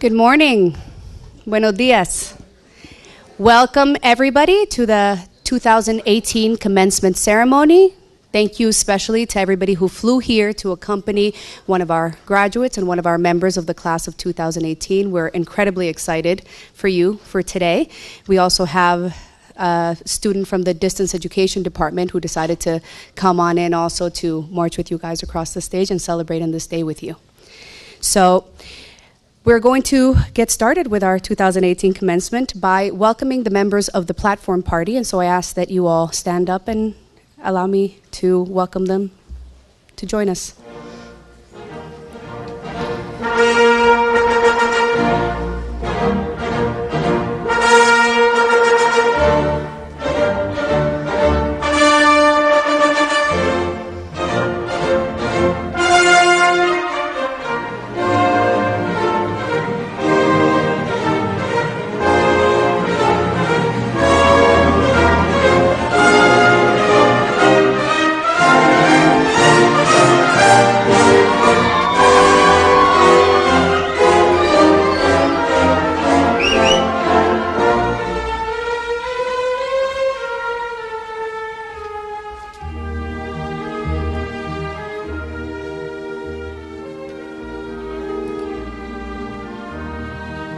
Good morning. Buenos dias. Welcome, everybody, to the 2018 commencement ceremony. Thank you especially to everybody who flew here to accompany one of our graduates and one of our members of the class of 2018. We're incredibly excited for you for today. We also have a student from the distance education department who decided to come on in also to march with you guys across the stage and celebrate on this day with you. So we're going to get started with our 2018 commencement by welcoming the members of the platform party, and so I ask that you all stand up and allow me to welcome them to join us.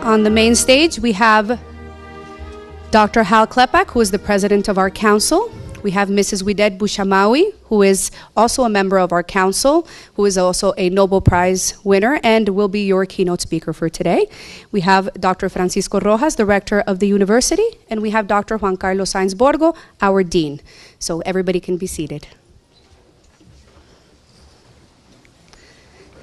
On the main stage, we have Dr. Hal Klepak, who is the president of our council. We have Mrs. Wided Bushamawi, who is also a member of our council, who is also a Nobel Prize winner and will be your keynote speaker for today. We have Dr. Francisco Rojas, the rector of the university, and we have Dr. Juan Carlos Sainz Borgo, our dean. So everybody can be seated.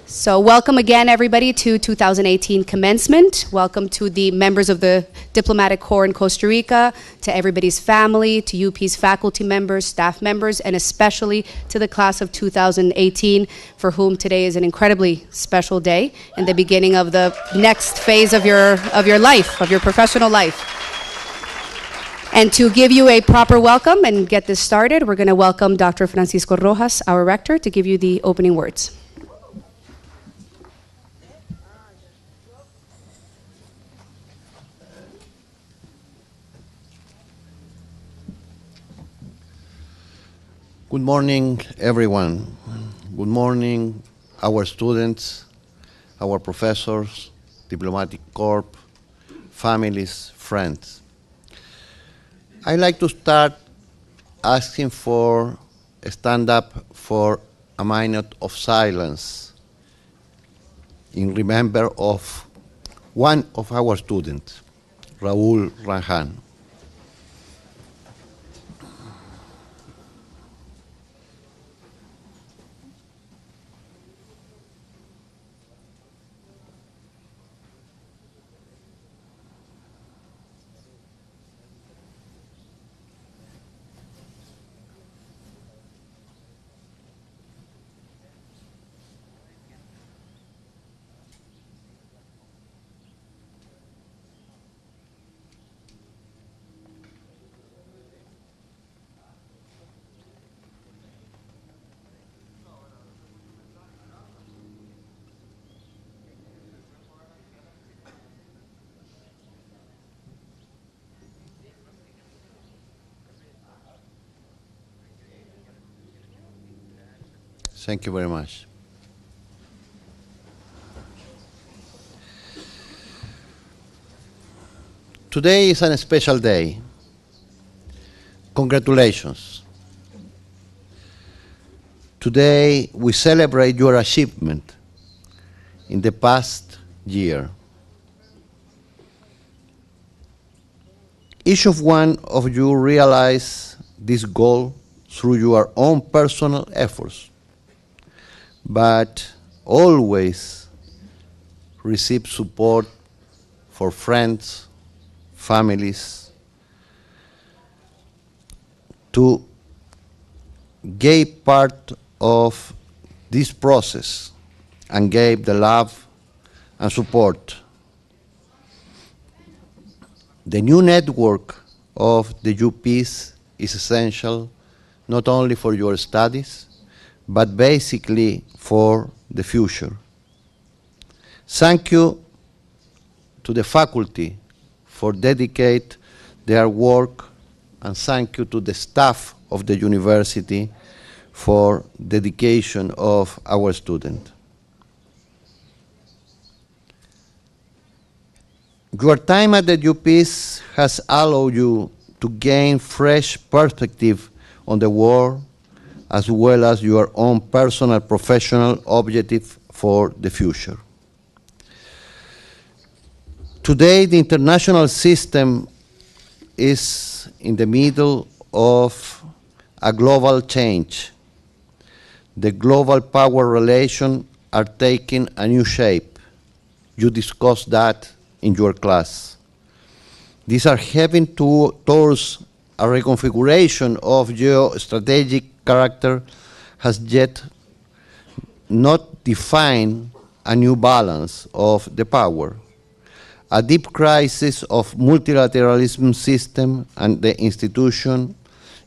So welcome again, everybody, to 2018 commencement. Welcome to the members of the Diplomatic Corps in Costa Rica, to everybody's family, to UP's faculty members, staff members, and especially to the class of 2018, for whom today is an incredibly special day and the beginning of the next phase of your life, of your professional life. And to give you a proper welcome and get this started, we're going to welcome Dr. Francisco Rojas, our rector, to give you the opening words. Good morning, everyone. Good morning, our students, our professors, diplomatic corps, families, friends. I'd like to start asking for a stand up for a minute of silence in remember of one of our students, Raul Ranjan. Thank you very much. Today is a special day. Congratulations. Today we celebrate your achievement in the past year. Each of one of you realized this goal through your own personal efforts, but always receive support for friends, families, to gave part of this process and gave the love and support. The new network of the UPs is essential not only for your studies, but basically for the future. Thank you to the faculty for dedicate their work, and thank you to the staff of the university for dedication of our students. Your time at the UPs has allowed you to gain fresh perspective on the world, as well as your own personal professional objective for the future. Today, the international system is in the middle of a global change. The global power relations are taking a new shape. You discussed that in your class. These are heading towards a reconfiguration of geostrategic character has yet not defined a new balance of the power. A deep crisis of multilateralism system and the institution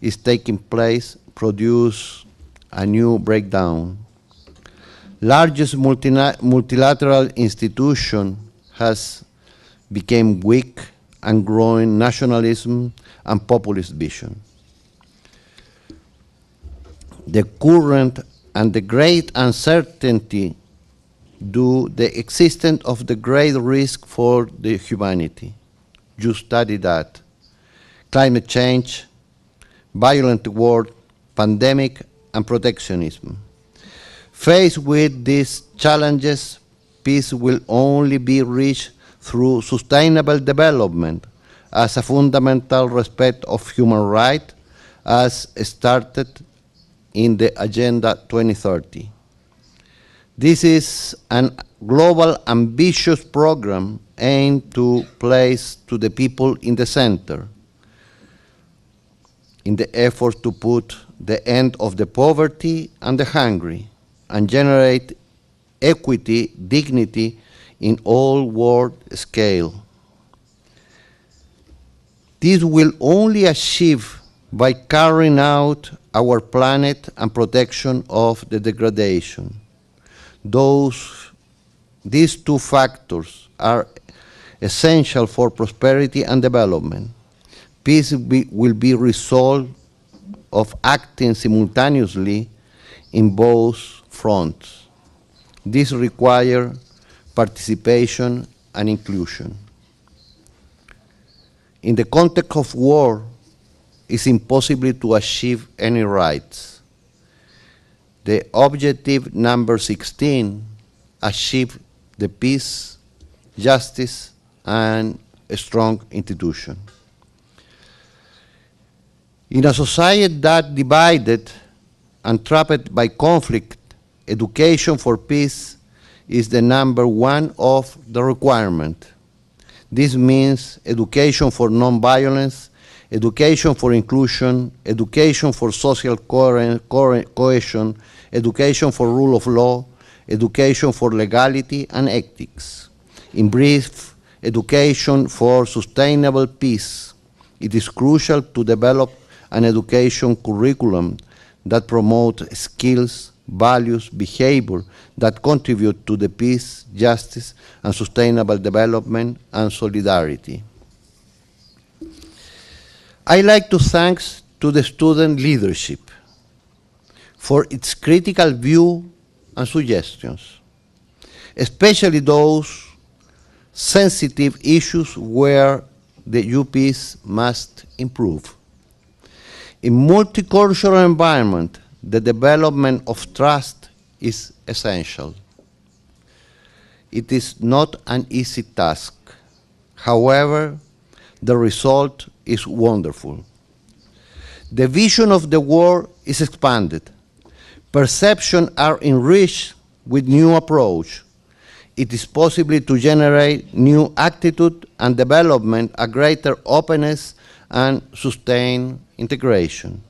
is taking place, produce a new breakdown. Largest multilateral institution has become weak and growing nationalism and populist vision. The current and the great uncertainty due the existence of the great risk for the humanity. You study that. Climate change, violent war, pandemic, and protectionism. Faced with these challenges, peace will only be reached through sustainable development as a fundamental respect of human rights as started in the Agenda 2030. This is a global ambitious program aimed to place to the people in the center in the effort to put the end of the poverty and the hungry and generate equity, dignity in all world scale. This will only achieve by carrying out our planet and protection of the degradation. These two factors are essential for prosperity and development. Peace will be resolved of acting simultaneously in both fronts. This requires participation and inclusion. In the context of war, it's impossible to achieve any rights. The objective number 16 achieve the peace, justice, and a strong institution. In a society that divided and trapped by conflict, education for peace is the number one of the requirement. This means education for nonviolence, education for inclusion, education for social cohesion, education for rule of law, education for legality and ethics. In brief, education for sustainable peace. It is crucial to develop an education curriculum that promotes skills, values, behavior that contribute to the peace, justice, and sustainable development and solidarity. I like to thank to the student leadership for its critical view and suggestions, especially those sensitive issues where the UPs must improve. In multicultural environment, the development of trust is essential. It is not an easy task. However, the result is wonderful. The vision of the world is expanded. Perceptions are enriched with new approach. It is possible to generate new attitude and development, a greater openness and sustained integration.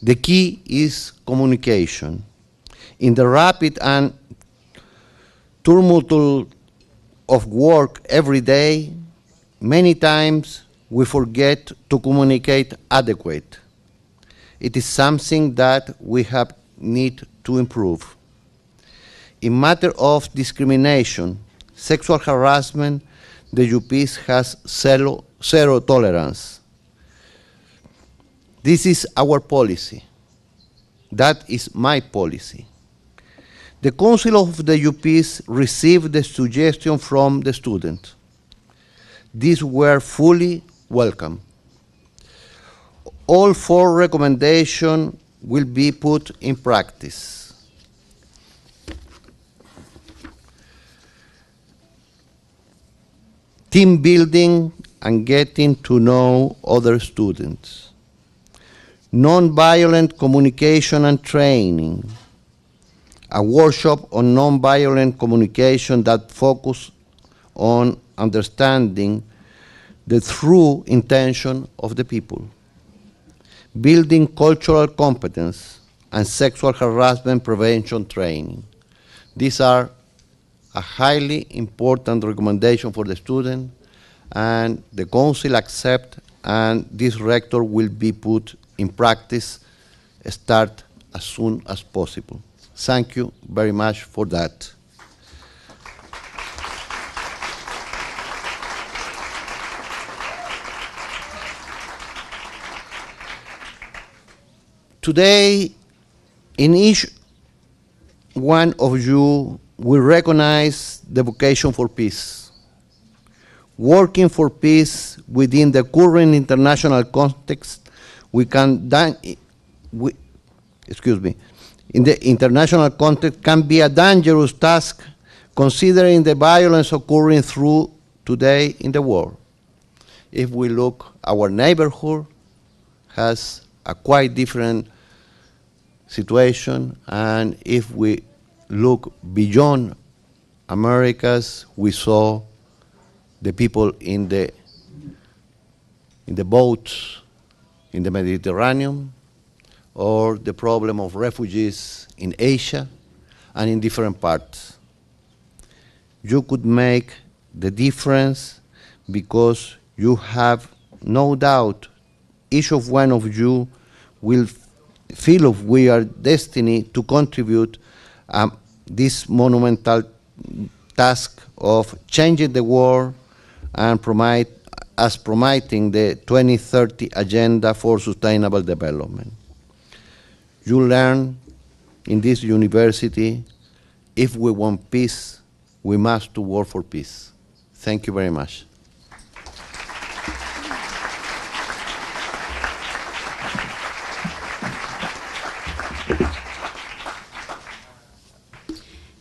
The key is communication. In the rapid and tumult of work every day, many times we forget to communicate adequate. It is something that we need to improve. In matter of discrimination, sexual harassment, the UPs has zero tolerance. This is our policy. That is my policy. The Council of the UPs received the suggestion from the students. These were fully welcome. All 4 recommendations will be put in practice. Team building and getting to know other students. Nonviolent communication and training. A workshop on nonviolent communication that focuses on understanding the true intention of the people. Building cultural competence and sexual harassment prevention training. These are a highly important recommendation for the student, and the council accept, and this rector will be put in practice, start as soon as possible. Thank you very much for that. Today, in each one of you, we recognize the vocation for peace. Working for peace within the current international context, in the international context can be a dangerous task considering the violence occurring through today in the world. If we look, our neighborhood has a quite different situation, and if we look beyond Americas, we saw the people in the boats in the Mediterranean, or the problem of refugees in Asia and in different parts. You could make the difference because you have no doubt each of one of you will feel of we are destined to contribute this monumental task of changing the world and promoting the 2030 Agenda for Sustainable Development. You learn in this university, if we want peace, we must work for peace. Thank you very much.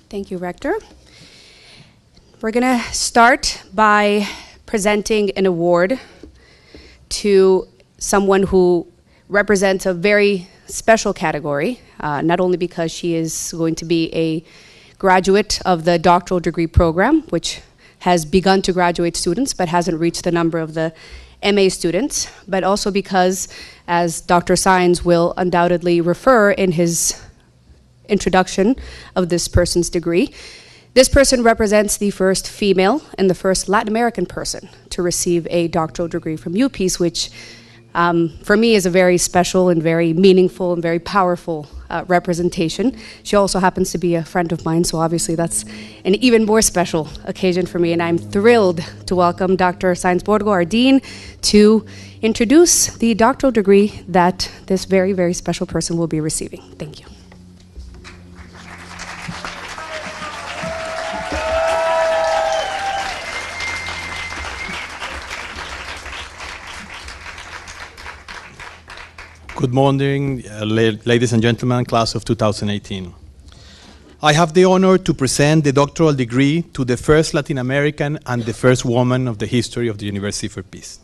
Thank you, Rector. We're going to start by presenting an award to someone who represents a very special category, not only because she is going to be a graduate of the doctoral degree program, which has begun to graduate students but hasn't reached the number of the MA students, but also because, as Dr. Saenz will undoubtedly refer in his introduction of this person's degree, this person represents the first female and the first Latin American person to receive a doctoral degree from UPeace, which for me is a very special and very meaningful and very powerful representation. She also happens to be a friend of mine, so obviously that's an even more special occasion for me, and I'm thrilled to welcome Dr. Saenz Borgo, our dean, to introduce the doctoral degree that this very, very special person will be receiving. Thank you. Good morning, ladies and gentlemen, class of 2018. I have the honor to present the doctoral degree to the first Latin American and the first woman of the history of the University for Peace.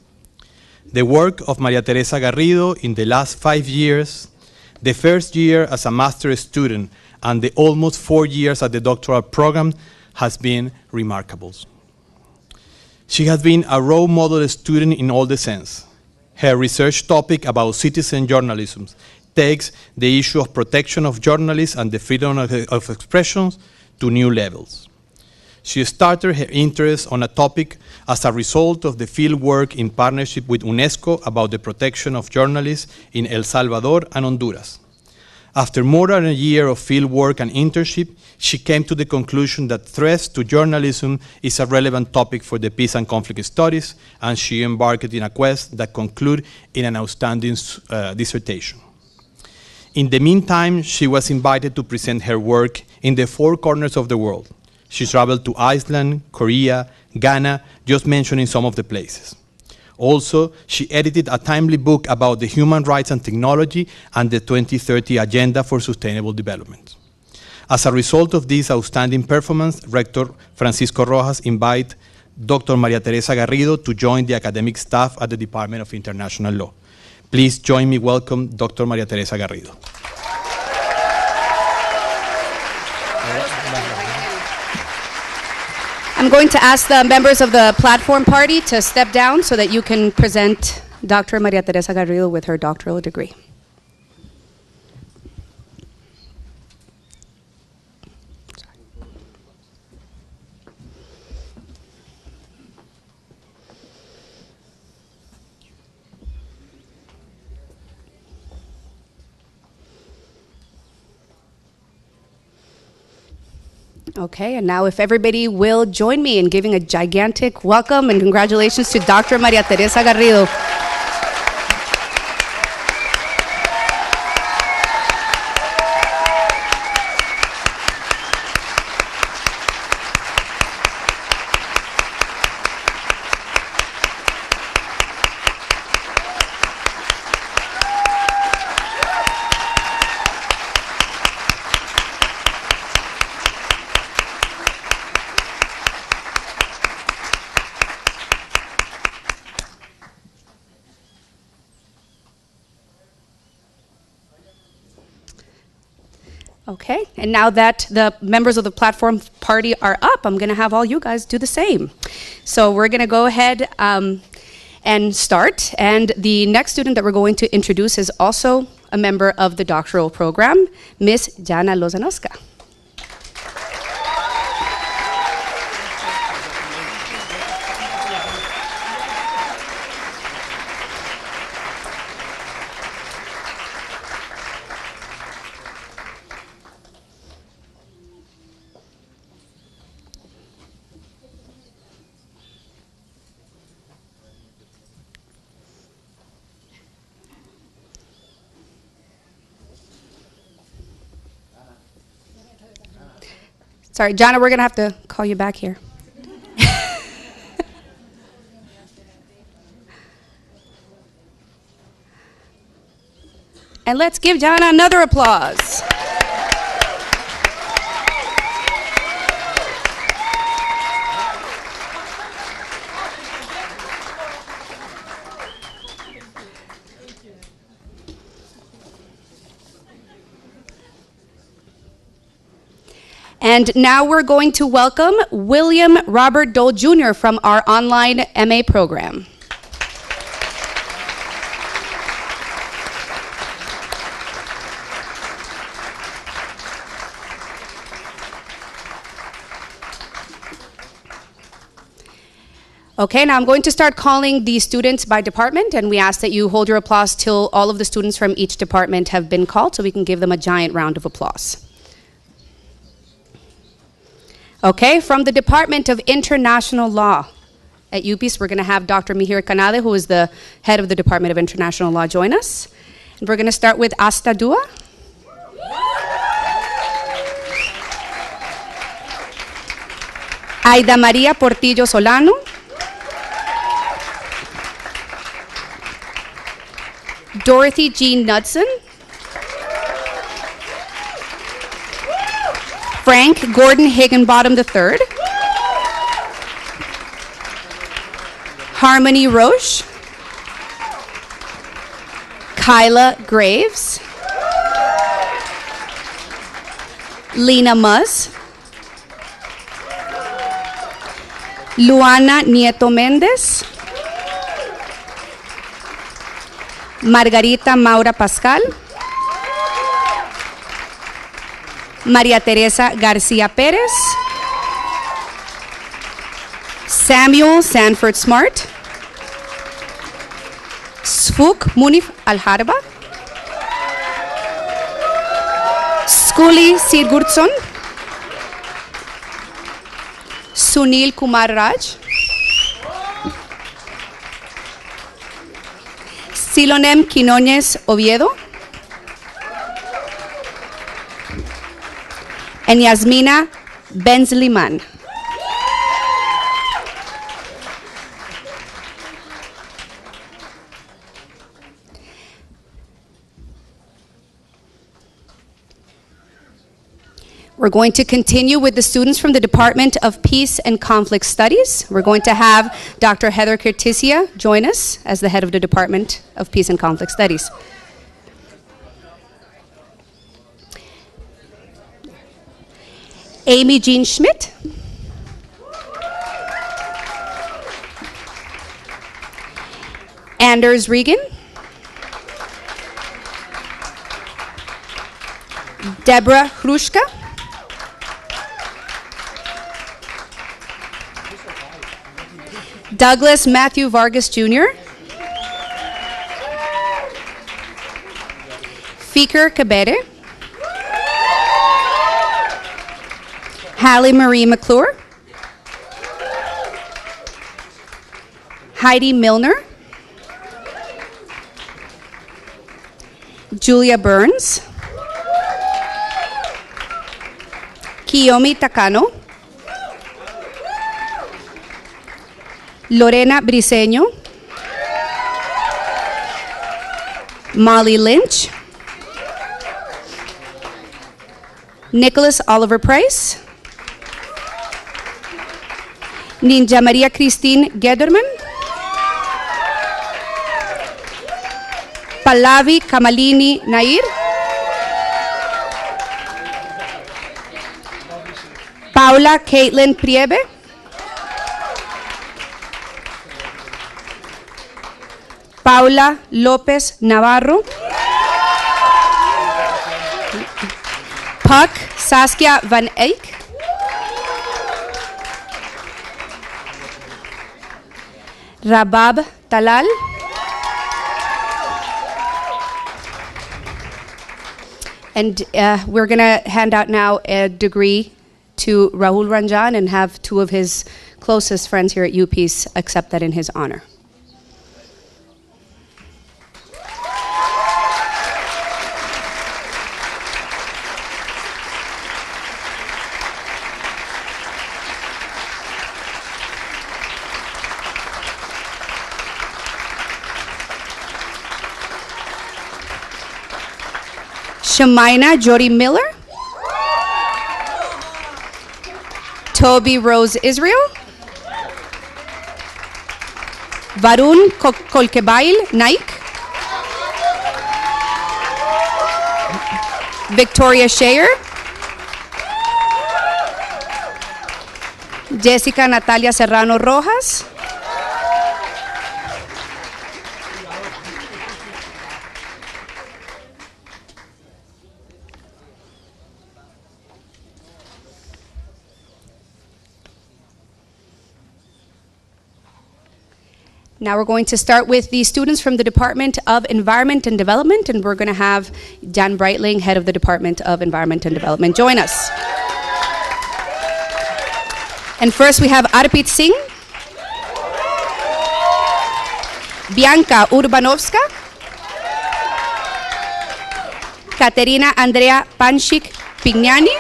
The work of Maria Teresa Garrido in the last 5 years, the first year as a master's student and the almost 4 years at the doctoral program has been remarkable. She has been a role model student in all the sense. Her research topic about citizen journalism takes the issue of protection of journalists and the freedom of expression to new levels. She started her interest on a topic as a result of the field work in partnership with UNESCO about the protection of journalists in El Salvador and Honduras. After more than a year of field work and internship, she came to the conclusion that threats to journalism is a relevant topic for the peace and conflict studies, and she embarked in a quest that concluded in an outstanding dissertation. In the meantime, she was invited to present her work in the 4 corners of the world. She traveled to Iceland, Korea, Ghana, just mentioning some of the places. Also, she edited a timely book about the human rights and technology and the 2030 Agenda for Sustainable Development. As a result of this outstanding performance, Rector Francisco Rojas invited Dr. Maria Teresa Garrido to join the academic staff at the Department of International Law. Please join me welcome Dr. Maria Teresa Garrido. I'm going to ask the members of the platform party to step down so that you can present Dr. Maria Teresa Garrido with her doctoral degree. Okay, and now if everybody will join me in giving a gigantic welcome and congratulations to Dr. Maria Teresa Garrido. Okay, and now that the members of the platform party are up, I'm going to have all you guys do the same. So we're going to go ahead and start. And the next student that we're going to introduce is also a member of the doctoral program, Miss Jana Lozanoska. Sorry, Jana, we're going to have to call you back here. And let's give Jana another applause. And now we're going to welcome William Robert Dole Jr. from our online MA program. Okay, now I'm going to start calling the students by department, and we ask that you hold your applause till all of the students from each department have been called so we can give them a giant round of applause. Okay, from the Department of International Law at UPIS, we're going to have Dr. Mihir Kanade, who is the head of the Department of International Law, join us. And we're going to start with Asta Dua. Aida Maria Portillo Solano. Dorothy Jean Knudsen. Frank Gordon Higginbottom III. Harmony Roche. Kyla Graves. Lena Muzz. Luana Nieto Mendez. Margarita Maura Pascal. Maria Teresa Garcia Perez. Samuel Sanford Smart. Sfuk Munif Alharba. Skuli Sigurdsson, Sunil Kumar Raj, Silonem Quinones Oviedo, and Yasmina Benzliman. We're going to continue with the students from the Department of Peace and Conflict Studies. We're going to have Dr. Heather Curtisia join us as the head of the Department of Peace and Conflict Studies. Amy Jean Schmidt. Anders Regan. Deborah Hrushka. Douglas Matthew Vargas Jr. Fikir Kabere. Hallie Marie McClure. Heidi Milner. Julia Burns. Kiyomi Takano. Lorena Briseño. Molly Lynch. Nicholas Oliver Price. Ninja Maria Christine Gederman. Pallavi Kamalini Nair. Paula Caitlin Priebe. Paula Lopez Navarro. Puck Saskia Van Eyck. Rabab Talal. And we're going to hand out now a degree to Rahul Ranjan and have two of his closest friends here at UPeace accept that in his honor. Shemaina Jody Miller. Toby Rose Israel. Varun Kolkebail Naik. Victoria Shayer. Jessica Natalia Serrano Rojas. Now we're going to start with the students from the Department of Environment and Development, and we're going to have Jan Breitling, head of the Department of Environment and Development, join us. And first we have Arpit Singh, Bianca Urbanovska, Katerina Andrea Panchik Pignani,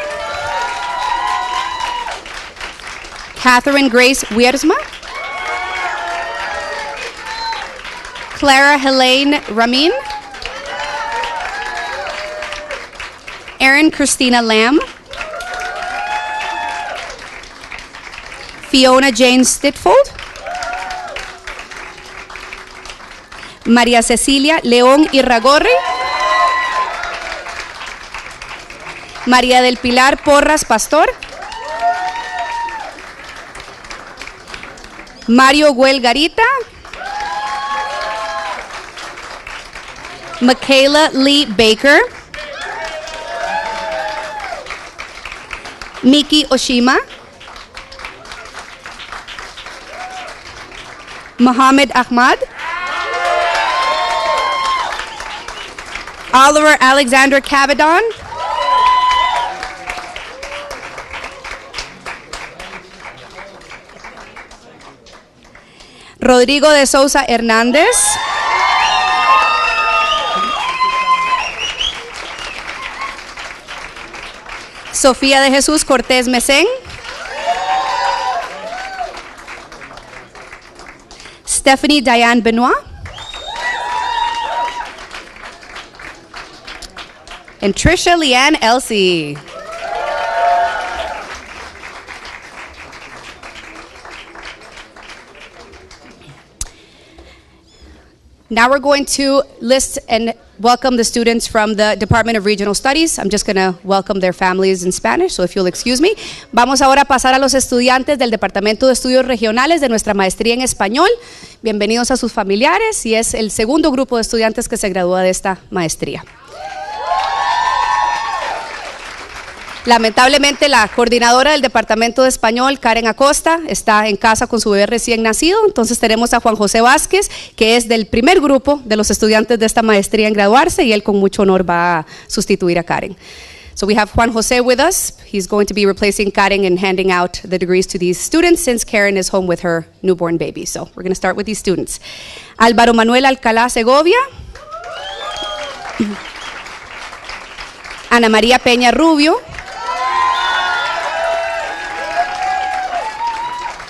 Catherine Grace Wiersma, Clara Helene Ramin, Erin Christina Lamb, Fiona Jane Stitfold, María Cecilia León Irragorri, María del Pilar Porras Pastor, Mario Güell Garita, Michaela Lee Baker, Miki Oshima, Mohammed Ahmad, Oliver Alexander Cavadon, Rodrigo de Souza Hernández. Sofía de Jesús Cortés Mesén. Stephanie Diane Benoit. And Trisha Leanne Elsie. Now we're going to list and welcome the students from the Department of Regional Studies. I'm just going to welcome their families in Spanish, so if you'll excuse me. Vamos ahora a pasar a los estudiantes del Departamento de Estudios Regionales de nuestra maestría en español. Bienvenidos a sus familiares y es el segundo grupo de estudiantes que se gradúa de esta maestría. Lamentablemente, la coordinadora del Departamento de Español, Karen Acosta, está en casa con su bebé recién nacido. Entonces tenemos a Juan José Vázquez, que es del primer grupo de los estudiantes de esta maestría en graduarse, y él con mucho honor va a sustituir a Karen. So we have Juan José with us. He's going to be replacing Karen and handing out the degrees to these students since Karen is home with her newborn baby. So we're going to start with these students. Álvaro Manuel Alcalá Segovia. Ana María Peña Rubio.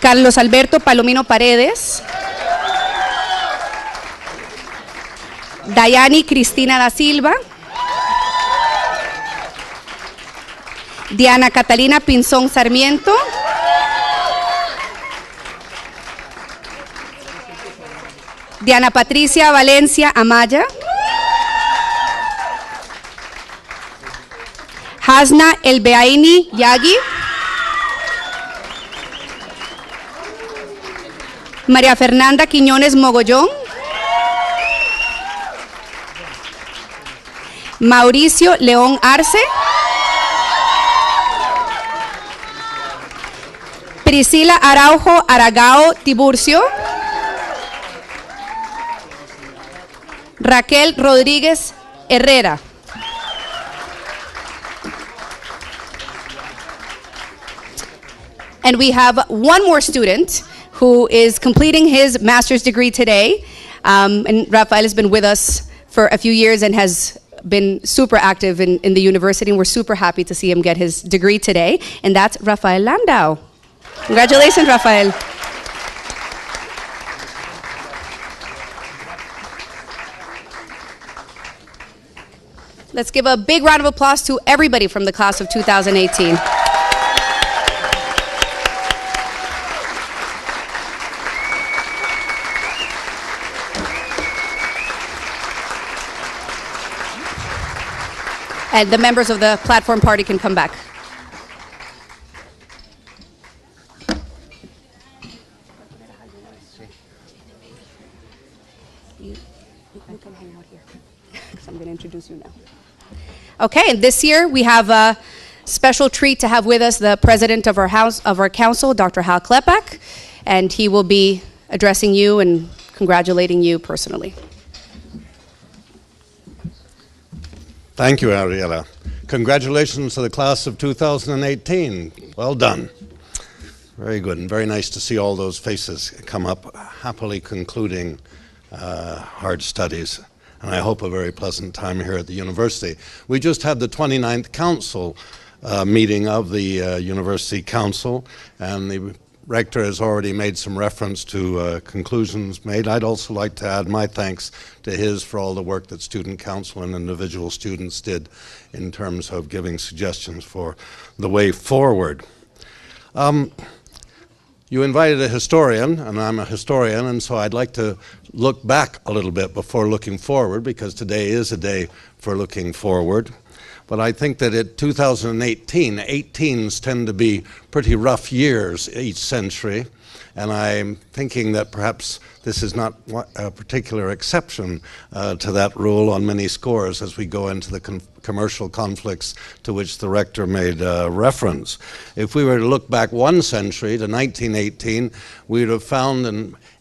Carlos Alberto Palomino Paredes. Dayani Cristina da Silva. Diana Catalina Pinzón Sarmiento. Diana Patricia Valencia Amaya. Hasna Elbeaini Yagi. María Fernanda Quiñones Mogollón. Mauricio León Arce. Priscila Araujo Aragao Tiburcio. Raquel Rodríguez Herrera. And we have one more student who is completing his master's degree today. And Rafael has been with us for a few years and has been super active in the university, and we're super happy to see him get his degree today, and that's Rafael Landau. Congratulations, Rafael. Let's give a big round of applause to everybody from the class of 2018. And the members of the platform party can come back. You can hang out here, because I'm going to introduce you now. Okay, and this year we have a special treat to have with us the president of our council, Dr. Hal Klepak, and he will be addressing you and congratulating you personally. Thank you, Ariella. Congratulations to the class of 2018. Well done. Very good, and very nice to see all those faces come up, happily concluding hard studies. And I hope a very pleasant time here at the university. We just had the 29th council meeting of the University Council, and the Rector has already made some reference to conclusions made. I'd also like to add my thanks to his for all the work that Student Council and individual students did in terms of giving suggestions for the way forward. You invited a historian, and I'm a historian, and so I'd like to look back a little bit before looking forward, because today is a day for looking forward. But I think that in 2018, 18s tend to be pretty rough years each century, and I'm thinking that perhaps this is not a particular exception to that rule on many scores as we go into the commercial conflicts to which the rector made reference. If we were to look back one century to 1918, we would have found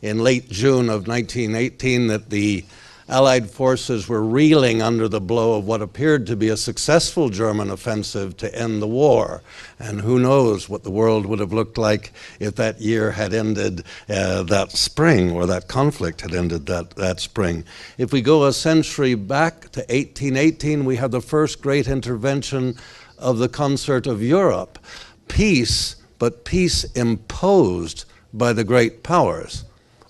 in late June of 1918 that the Allied forces were reeling under the blow of what appeared to be a successful German offensive to end the war. And who knows what the world would have looked like if that year had ended that spring, or that conflict had ended that spring. If we go a century back to 1818, we have the first great intervention of the concert of Europe. Peace, but peace imposed by the great powers.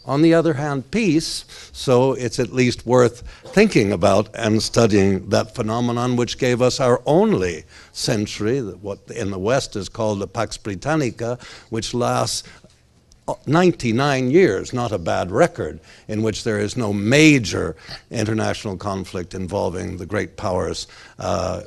On the other hand, peace, so it's at least worth thinking about and studying that phenomenon, which gave us our only century, what in the West is called the Pax Britannica, which lasts 99 years, not a bad record, in which there is no major international conflict involving the great powers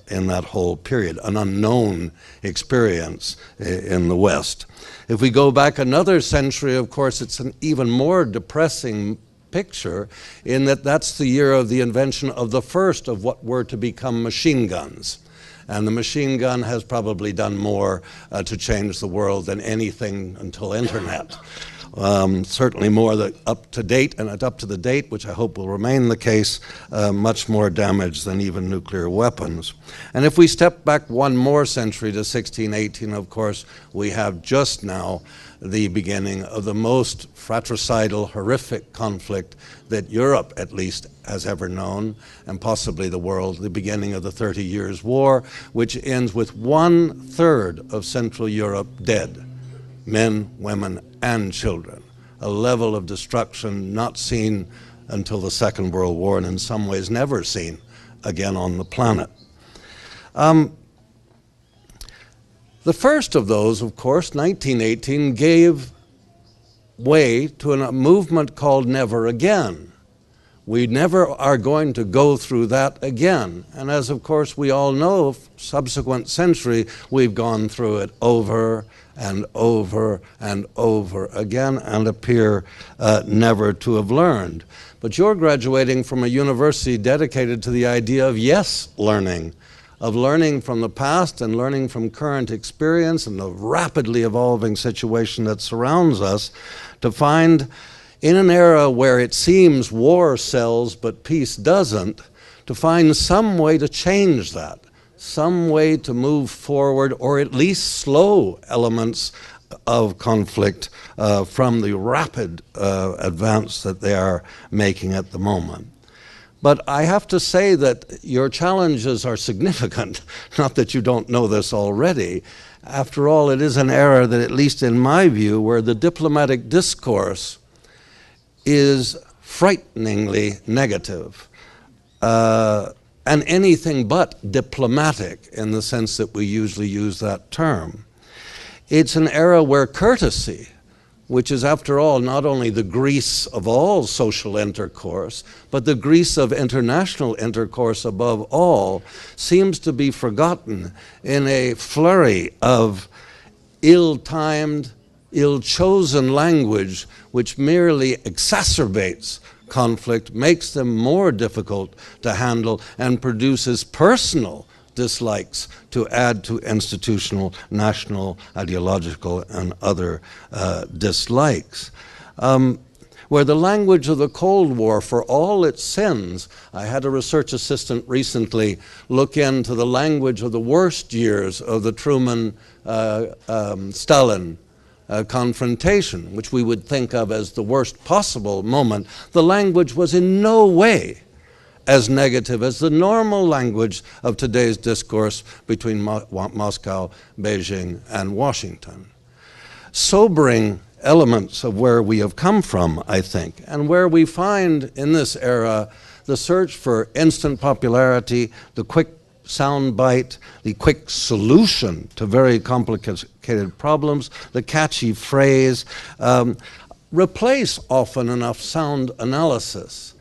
in that whole period, an unknown experience in the West. If we go back another century, of course, it's an even more depressing picture, in that that's the year of the invention of the first of what were to become machine guns. And the machine gun has probably done more to change the world than anything until internet. Certainly more up to date, and up to the date, which I hope will remain the case, much more damage than even nuclear weapons. And if we step back one more century to 1618, of course, we have just now the beginning of the most fratricidal, horrific conflict that Europe, at least, has ever known, and possibly the world, the beginning of the 30 Years' War, which ends with 1/3 of Central Europe dead, men, women, and children, a level of destruction not seen until the Second World War, and in some ways never seen again on the planet. The first of those, of course, 1918, gave way to a movement called Never Again. We never are going to go through that again. And as, of course, we all know, subsequent century, we've gone through it over and over and over again, and appear never to have learned. But you're graduating from a university dedicated to the idea of yes learning, of learning from the past and learning from current experience and the rapidly evolving situation that surrounds us, to find, in an era where it seems war sells but peace doesn't, to find some way to change that, some way to move forward, or at least slow elements of conflict from the rapid advance that they are making at the moment. But I have to say that your challenges are significant, not that you don't know this already. After all, it is an era that, at least in my view, where the diplomatic discourse is frighteningly negative, and anything but diplomatic in the sense that we usually use that term. It's an era where courtesy, which is, after all, not only the grease of all social intercourse, but the grease of international intercourse above all, seems to be forgotten in a flurry of ill-timed, ill-chosen language which merely exacerbates conflict, makes them more difficult to handle, and produces personal dislikes to add to institutional, national, ideological, and other dislikes. Where the language of the Cold War, for all its sins, I had a research assistant recently look into the language of the worst years of the Truman-Stalin confrontation, which we would think of as the worst possible moment. The language was in no way as negative as the normal language of today's discourse between Moscow, Beijing, and Washington. Sobering elements of where we have come from, I think, and where we find in this era the search for instant popularity, the quick soundbite, the quick solution to very complicated problems, the catchy phrase, replace often enough sound analysis,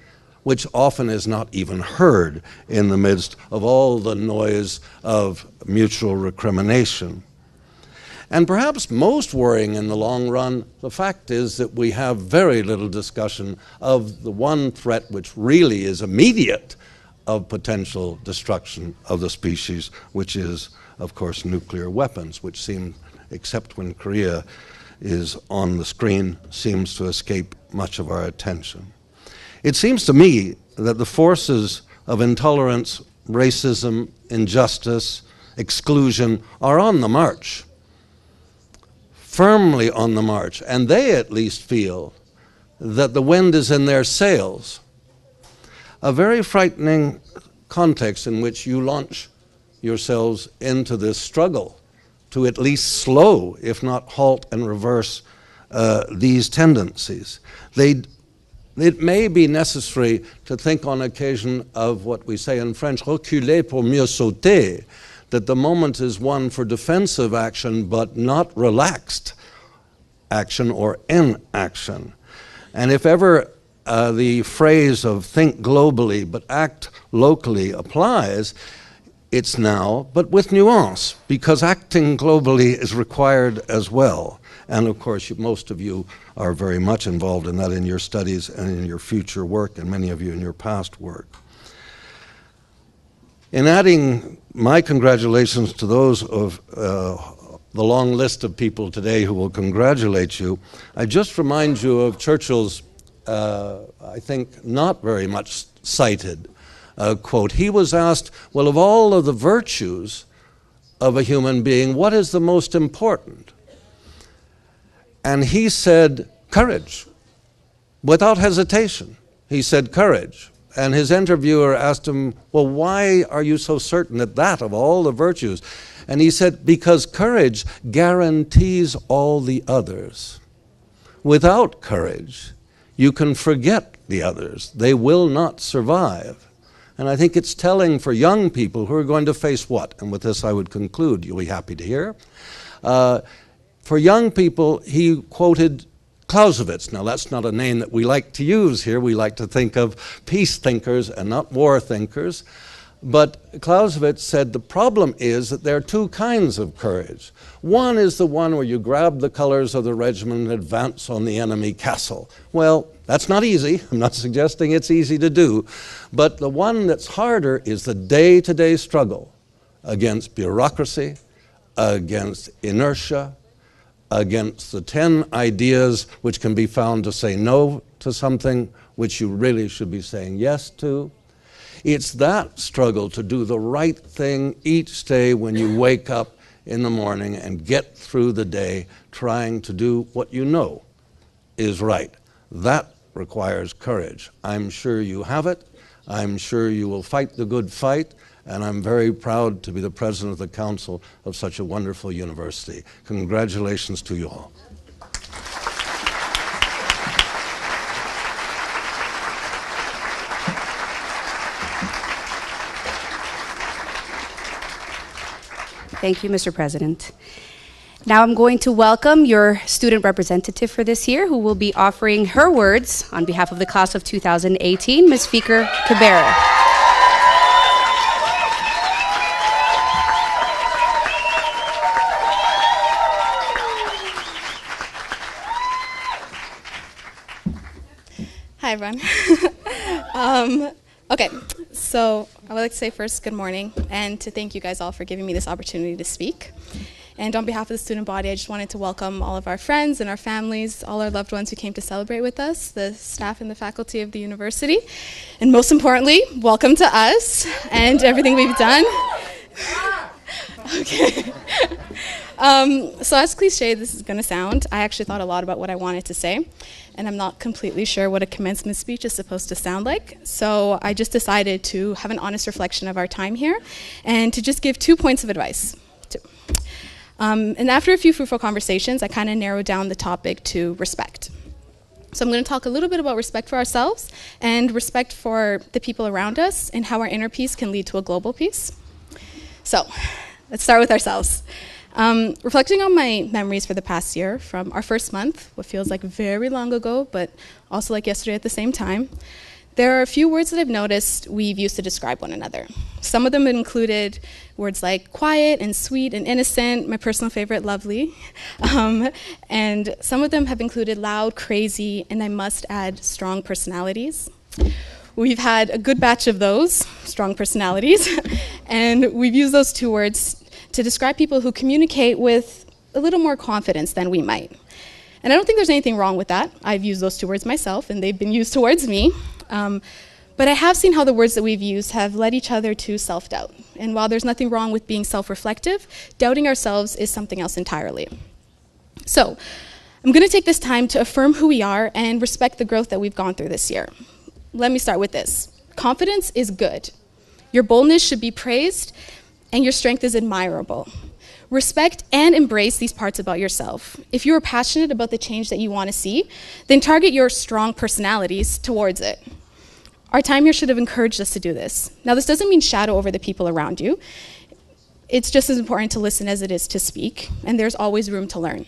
which often is not even heard in the midst of all the noise of mutual recrimination. And perhaps most worrying in the long run, the fact is that we have very little discussion of the one threat which really is immediate of potential destruction of the species, which is, of course, nuclear weapons, which seem, except when Korea is on the screen, seems to escape much of our attention. It seems to me that the forces of intolerance, racism, injustice, exclusion are on the march, firmly on the march, and they at least feel that the wind is in their sails. A very frightening context in which you launch yourselves into this struggle to at least slow, if not halt and reverse, these tendencies. It may be necessary to think on occasion of what we say in French, reculer pour mieux sauter, that the moment is one for defensive action but not relaxed action or inaction. And if ever the phrase of think globally but act locally applies, it's now, but with nuance, because acting globally is required as well. And of course, most of you are very much involved in that in your studies and in your future work, and many of you in your past work. In adding my congratulations to those of the long list of people today who will congratulate you, I just remind you of Churchill's, I think, not very much cited quote. He was asked, well, of all of the virtues of a human being, what is the most important? And he said, courage, without hesitation. He said, courage. And his interviewer asked him, well, why are you so certain that of all the virtues? And he said, because courage guarantees all the others. Without courage, you can forget the others. They will not survive. And I think it's telling for young people who are going to face what? And with this I would conclude, you'll be happy to hear. For young people, he quoted Clausewitz. Now, that's not a name that we like to use here. We like to think of peace thinkers and not war thinkers. But Clausewitz said the problem is that there are two kinds of courage. One is the one where you grab the colors of the regiment and advance on the enemy castle. Well, that's not easy. I'm not suggesting it's easy to do. But the one that's harder is the day-to-day struggle against bureaucracy, against inertia, against the 10 ideas which can be found to say no to something which you really should be saying yes to. It's that struggle to do the right thing each day when you wake up in the morning and get through the day trying to do what you know is right. That requires courage. I'm sure you have it. I'm sure you will fight the good fight. And I'm very proud to be the president of the council of such a wonderful university. Congratulations to you all. Thank you, Mr. President. Now I'm going to welcome your student representative for this year, who will be offering her words on behalf of the class of 2018, Ms. Fikir Kibera. Hi, everyone. Okay, so I would like to say first, good morning, and to thank you guys all for giving me this opportunity to speak. And on behalf of the student body, I just wanted to welcome all of our friends and our families, all our loved ones who came to celebrate with us, the staff and the faculty of the university, and most importantly, welcome to us and everything we've done. Okay. So as cliche this is going to sound, I actually thought a lot about what I wanted to say, and I'm not completely sure what a commencement speech is supposed to sound like. So I just decided to have an honest reflection of our time here and to just give 2 points of advice. And after a few fruitful conversations, I kind of narrowed down the topic to respect. So I'm going to talk a little bit about respect for ourselves and respect for the people around us and how our inner peace can lead to a global peace. So let's start with ourselves. Reflecting on my memories for the past year, from our first month, what feels like very long ago, but also like yesterday at the same time, there are a few words that I've noticed we've used to describe one another. Some of them included words like quiet and sweet and innocent, my personal favorite, lovely. And some of them have included loud, crazy, and I must add, strong personalities. We've had a good batch of those, strong personalities, and we've used those 2 words to describe people who communicate with a little more confidence than we might. And I don't think there's anything wrong with that. I've used those 2 words myself, and they've been used towards me. But I have seen how the words that we've used have led each other to self-doubt. And while there's nothing wrong with being self-reflective, doubting ourselves is something else entirely. So, I'm going to take this time to affirm who we are and respect the growth that we've gone through this year. Let me start with this. Confidence is good. Your boldness should be praised, and your strength is admirable. Respect and embrace these parts about yourself. If you are passionate about the change that you want to see, then target your strong personalities towards it. Our time here should have encouraged us to do this. Now, this doesn't mean shadow over the people around you. It's just as important to listen as it is to speak, and there's always room to learn.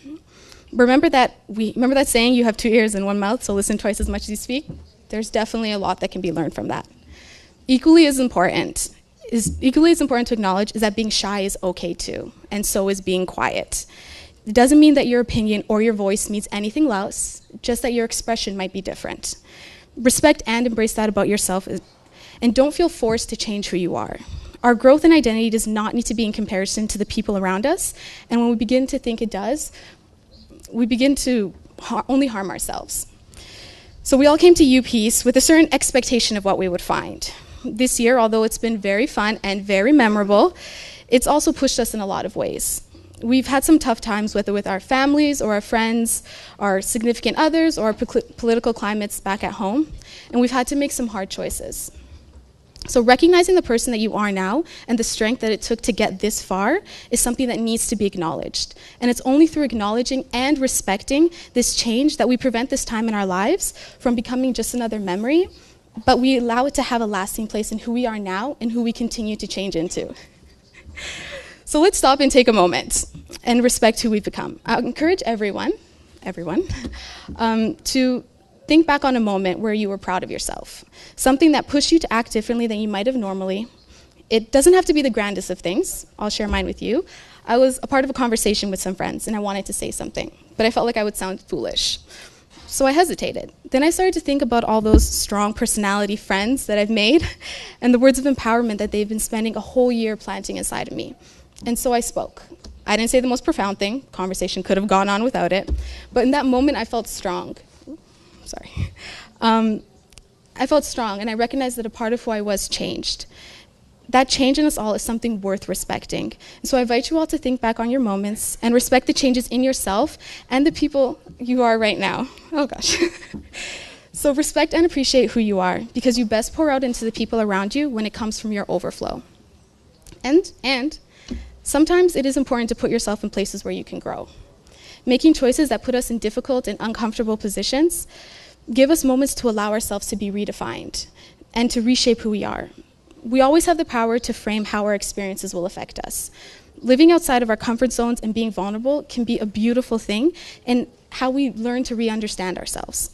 Remember that saying, you have 2 ears and 1 mouth, so listen twice as much as you speak? There's definitely a lot that can be learned from that. Equally as important to acknowledge is that being shy is okay too, and so is being quiet. It doesn't mean that your opinion or your voice means anything less, just that your expression might be different. Respect and embrace that about yourself, and don't feel forced to change who you are. Our growth and identity does not need to be in comparison to the people around us, and when we begin to think it does, we begin to only harm ourselves. So we all came to UPeace with a certain expectation of what we would find. This year, although it's been very fun and very memorable, it's also pushed us in a lot of ways. We've had some tough times, whether with our families or our friends, our significant others, or our political climates back at home, and we've had to make some hard choices. So recognizing the person that you are now and the strength that it took to get this far is something that needs to be acknowledged. And it's only through acknowledging and respecting this change that we prevent this time in our lives from becoming just another memory, but we allow it to have a lasting place in who we are now and who we continue to change into. So let's stop and take a moment and respect who we've become. I encourage everyone, to think back on a moment where you were proud of yourself, something that pushed you to act differently than you might have normally. It doesn't have to be the grandest of things. I'll share mine with you. I was a part of a conversation with some friends, and I wanted to say something, but I felt like I would sound foolish. So I hesitated. Then I started to think about all those strong personality friends that I've made and the words of empowerment that they've been spending a whole year planting inside of me. And so I spoke. I didn't say the most profound thing. Conversation could have gone on without it. But in that moment, I felt strong. I felt strong, and I recognized that a part of who I was changed. That change in us all is something worth respecting. And so I invite you all to think back on your moments and respect the changes in yourself and the people you are right now. Oh gosh. So respect and appreciate who you are, because you best pour out into the people around you when it comes from your overflow. And sometimes it is important to put yourself in places where you can grow. Making choices that put us in difficult and uncomfortable positions give us moments to allow ourselves to be redefined and to reshape who we are. We always have the power to frame how our experiences will affect us. Living outside of our comfort zones and being vulnerable can be a beautiful thing in how we learn to re-understand ourselves.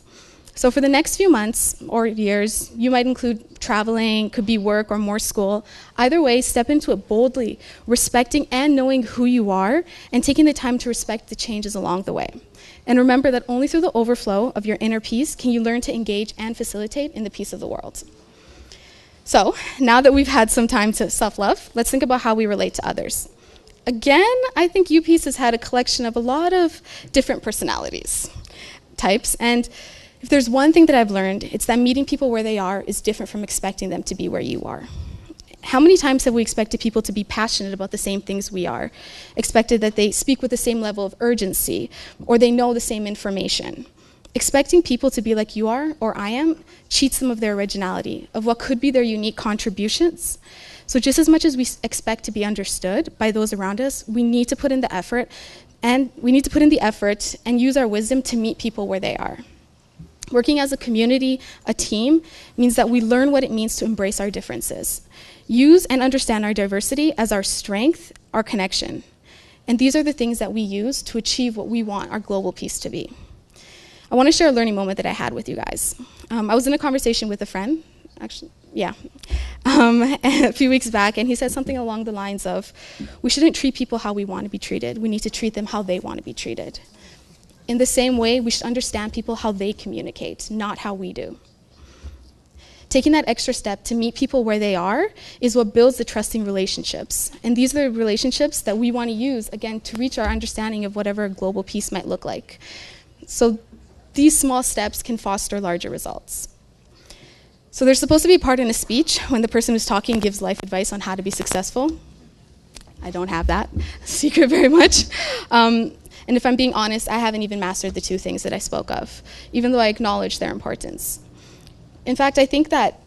So for the next few months or years, you might include traveling, could be work or more school. Either way, step into it boldly, respecting and knowing who you are, and taking the time to respect the changes along the way. And remember that only through the overflow of your inner peace can you learn to engage and facilitate in the peace of the world. So now that we've had some time to self-love, let's think about how we relate to others. Again, I think UPeace has had a collection of a lot of different personalities, types, and if there's one thing that I've learned, it's that meeting people where they are is different from expecting them to be where you are. How many times have we expected people to be passionate about the same things we are? Expected that they speak with the same level of urgency, or they know the same information. Expecting people to be like you are, or I am, cheats them of their originality, of what could be their unique contributions. So just as much as we expect to be understood by those around us, we need to put in the effort, and use our wisdom to meet people where they are. Working as a community, a team, means that we learn what it means to embrace our differences. Use and understand our diversity as our strength, our connection. And these are the things that we use to achieve what we want our global peace to be. I want to share a learning moment that I had with you guys. I was in a conversation with a friend, a few weeks back, and he said something along the lines of, we shouldn't treat people how we want to be treated. We need to treat them how they want to be treated. In the same way, we should understand people how they communicate, not how we do. Taking that extra step to meet people where they are is what builds the trusting relationships. And these are the relationships that we want to use, again, to reach our understanding of whatever global peace might look like. So these small steps can foster larger results. So there's supposed to be a part in a speech when the person who's talking gives life advice on how to be successful. I don't have that secret very much. And if I'm being honest, I haven't even mastered the two things that I spoke of, even though I acknowledge their importance. In fact, I think that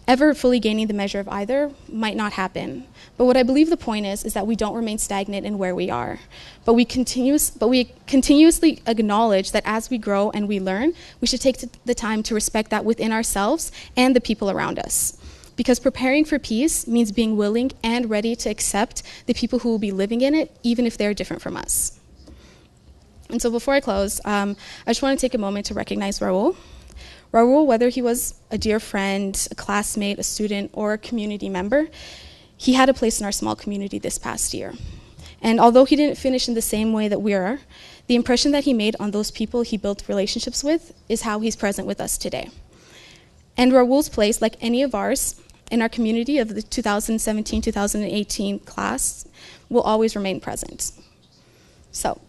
ever fully gaining the measure of either might not happen. But what I believe the point is that we don't remain stagnant in where we are. But we continuously acknowledge that as we grow and we learn, we should take the time to respect that within ourselves and the people around us. Because preparing for peace means being willing and ready to accept the people who will be living in it, even if they're different from us. And so before I close, I just want to take a moment to recognize Raul. Raul, whether he was a dear friend, a classmate, a student, or a community member, he had a place in our small community this past year. And although he didn't finish in the same way that we are, the impression that he made on those people he built relationships with is how he's present with us today. And Raul's place, like any of ours, in our community of the 2017-2018 class, will always remain present. So,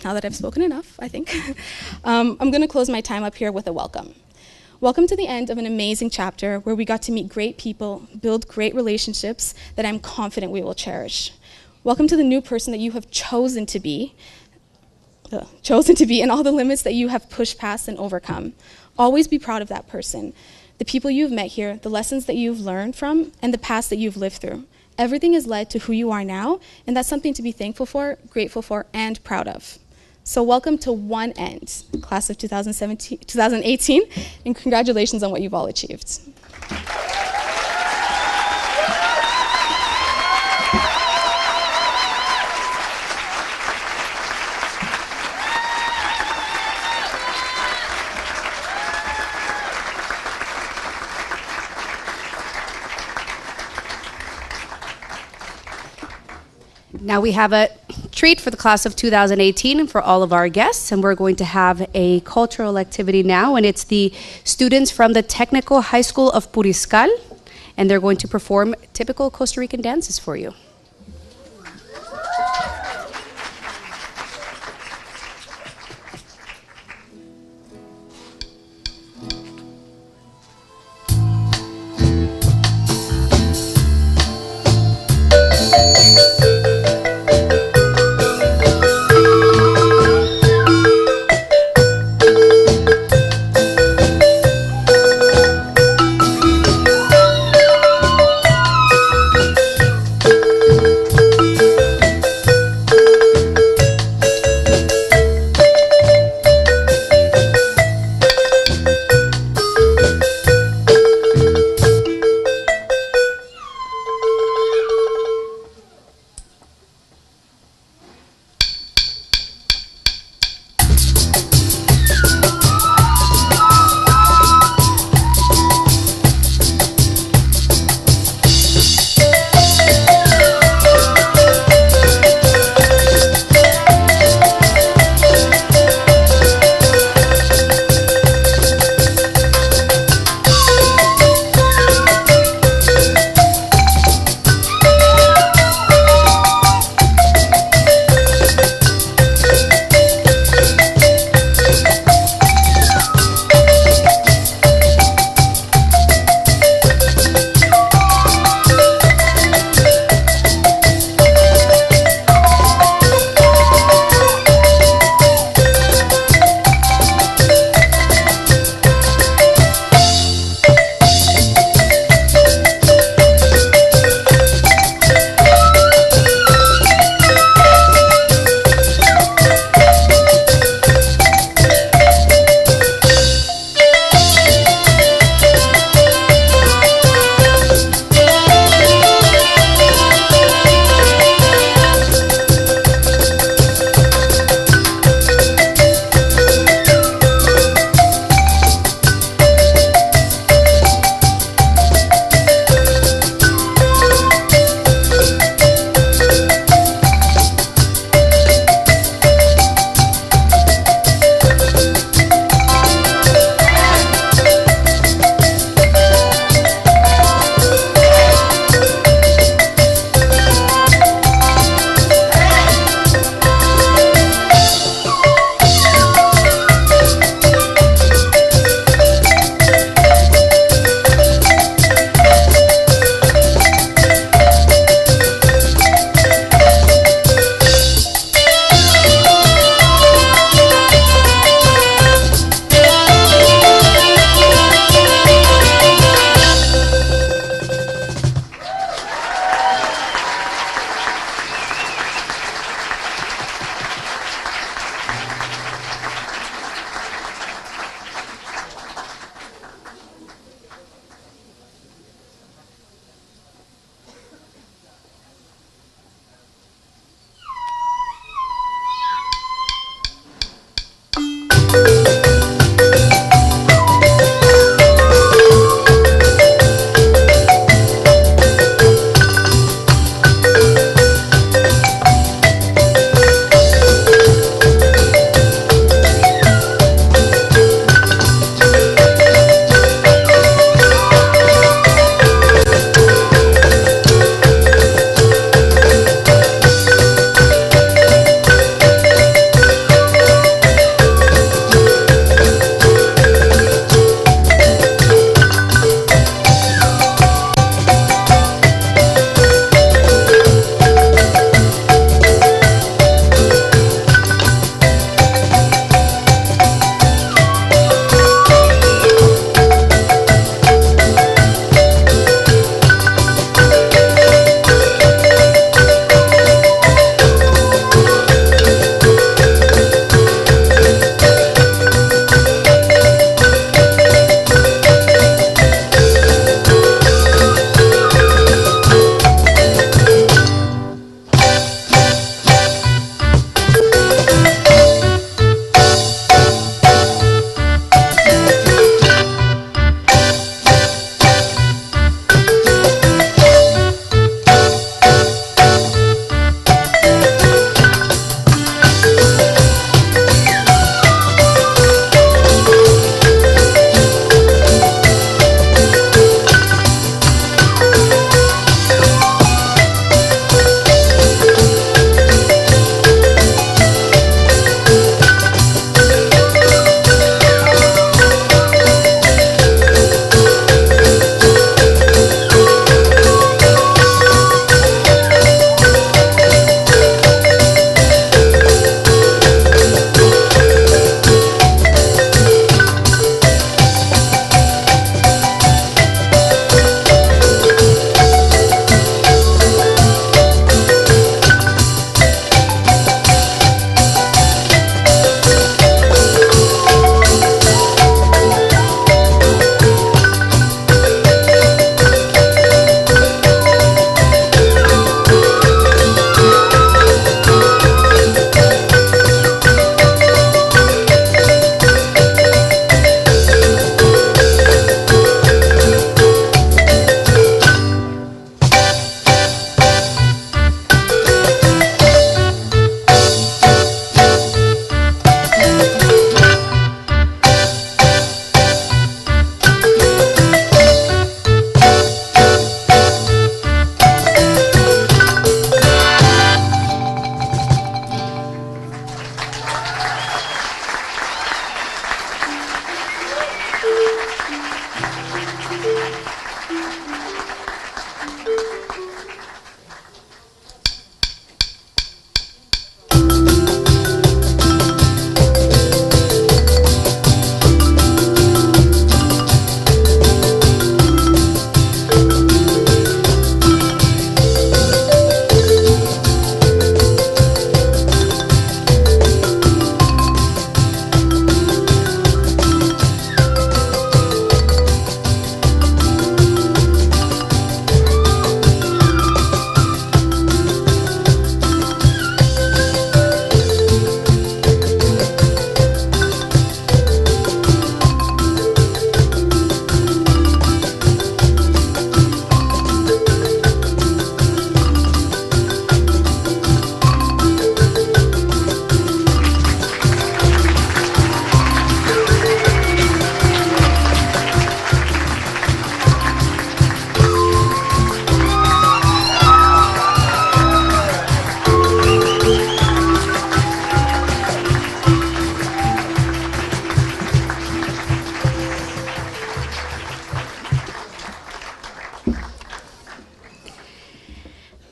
now that I've spoken enough, I think, I'm going to close my time up here with a welcome. Welcome to the end of an amazing chapter where we got to meet great people, build great relationships that I'm confident we will cherish. Welcome to the new person that you have chosen to be, and all the limits that you have pushed past and overcome. Always be proud of that person, the people you've met here, the lessons that you've learned from, and the past that you've lived through. Everything has led to who you are now, and that's something to be thankful for, grateful for, and proud of. So welcome to one end, class of 2018, and congratulations on what you've all achieved. Now we have a treat for the class of 2018 and for all of our guests, and we're going to have a cultural activity now, and it's the students from the Technical High School of Puriscal, and they're going to perform typical Costa Rican dances for you.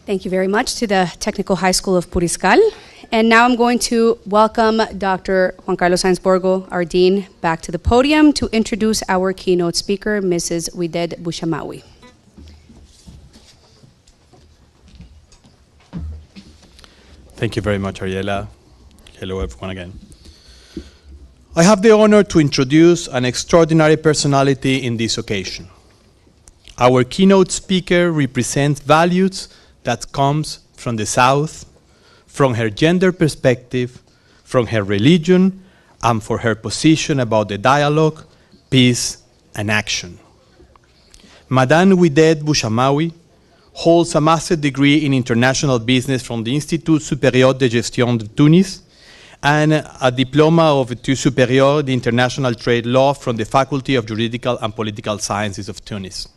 Thank you very much to the Technical High School of Puriscal. And now I'm going to welcome Dr. Juan Carlos Sainz Borgo, our dean, back to the podium to introduce our keynote speaker, Mrs. Wided Bushamawi. Thank you very much, Ariela. Hello, everyone, again. I have the honor to introduce an extraordinary personality in this occasion. Our keynote speaker represents values that comes from the South, from her gender perspective, from her religion, and for her position about the dialogue, peace, and action. Madame Wided Bushamawi holds a master's degree in international business from the Institut Supérieur de Gestion de Tunis and a diploma of Études Supérieures in International Trade Law from the Faculty of Juridical and Political Sciences of Tunis.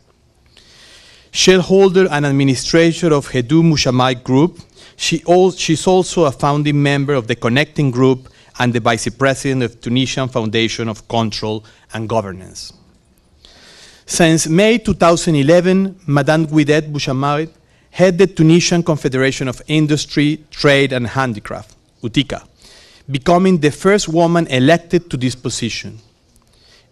Shareholder and administrator of Hedou Mouchamai Group, she's also a founding member of the Connecting Group and the vice president of Tunisian Foundation of Control and Governance. Since May 2011, Madame Wided Bushamawi head the Tunisian Confederation of Industry, Trade and Handicraft, UTICA, becoming the first woman elected to this position.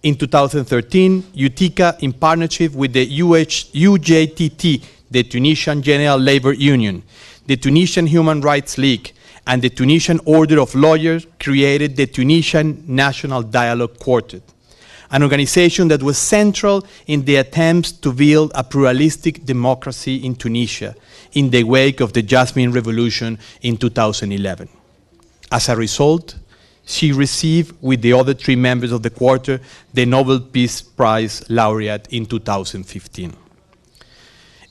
In 2013, UTICA, in partnership with the UJTT, the Tunisian General Labor Union, the Tunisian Human Rights League, and the Tunisian Order of Lawyers, created the Tunisian National Dialogue Quartet, an organization that was central in the attempts to build a pluralistic democracy in Tunisia in the wake of the Jasmine Revolution in 2011. As a result, she received, with the other 3 members of the quarter, the Nobel Peace Prize laureate in 2015.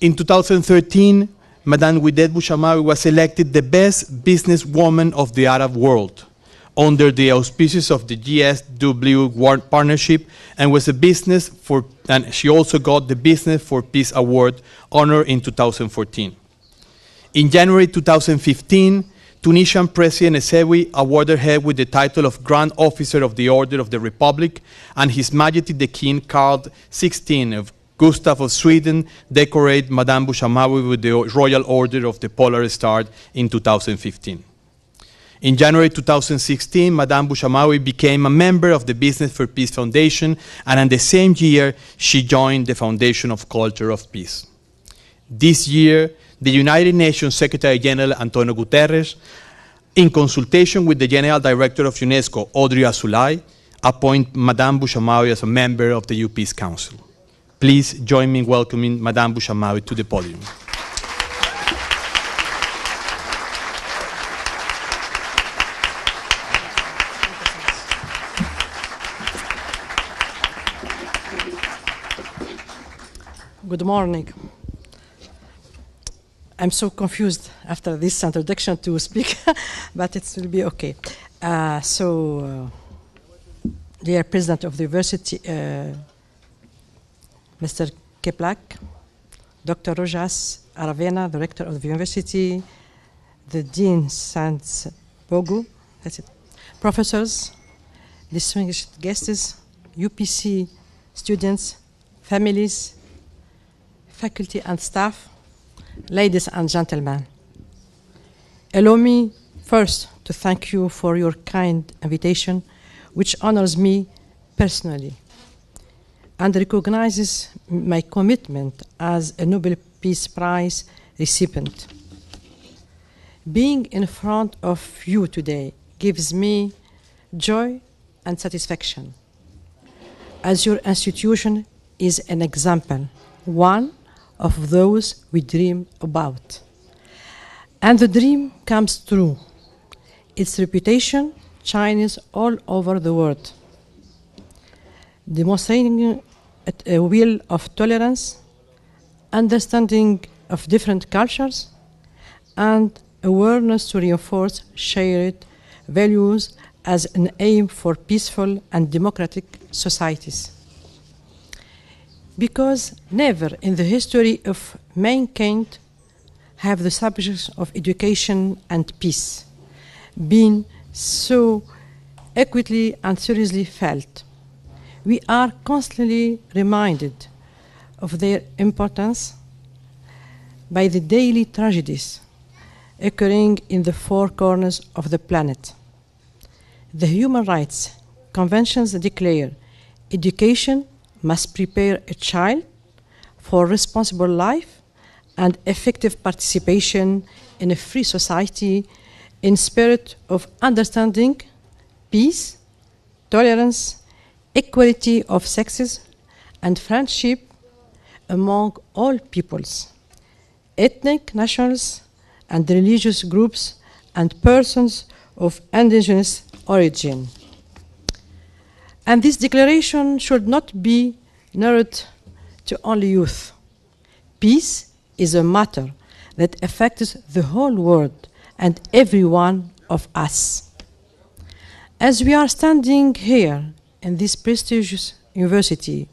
In 2013, Madame Wided Bushamawi was elected the best businesswoman of the Arab world under the auspices of the GSW Partnership, and and she also got the Business for Peace Award honor in 2014. In January 2015, Tunisian President Ezzewi awarded her with the title of Grand Officer of the Order of the Republic, and His Majesty the King Carl XVI of Gustav of Sweden decorated Madame Bushamawi with the Royal Order of the Polar Star in 2015. In January 2016, Madame Bushamawi became a member of the Business for Peace Foundation, and in the same year, she joined the Foundation of Culture of Peace. This year, the United Nations Secretary General Antonio Guterres, in consultation with the General Director of UNESCO, Audrey Azoulay, appointed Madame Bushamawi as a member of the EU Peace Council. Please join me in welcoming Madame Bushamawi to the podium. Good morning. I'm so confused after this introduction to speak, but it will be okay. Dear President of the University, Mr. Keplak, Dr. Rojas Aravena, Director of the University, the Dean Sainz Borgo, that's it, professors, distinguished guests, UPC students, families, faculty and staff, ladies and gentlemen. Allow me first to thank you for your kind invitation, which honors me personally and recognizes my commitment as a Nobel Peace Prize recipient. Being in front of you today gives me joy and satisfaction, as your institution is an example, one of those we dream about. And the dream comes true. Its reputation shines all over the world, demonstrating a will of tolerance, understanding of different cultures, and awareness to reinforce shared values as an aim for peaceful and democratic societies. Because never in the history of mankind have the subjects of education and peace been so equally and seriously felt. We are constantly reminded of their importance by the daily tragedies occurring in the four corners of the planet. The human rights conventions declare education must prepare a child for responsible life and effective participation in a free society in spirit of understanding, peace, tolerance, equality of sexes, and friendship among all peoples, ethnic, nationals, and religious groups, and persons of indigenous origin. And this declaration should not be narrowed to only youth. Peace is a matter that affects the whole world and every one of us. As we are standing here in this prestigious university,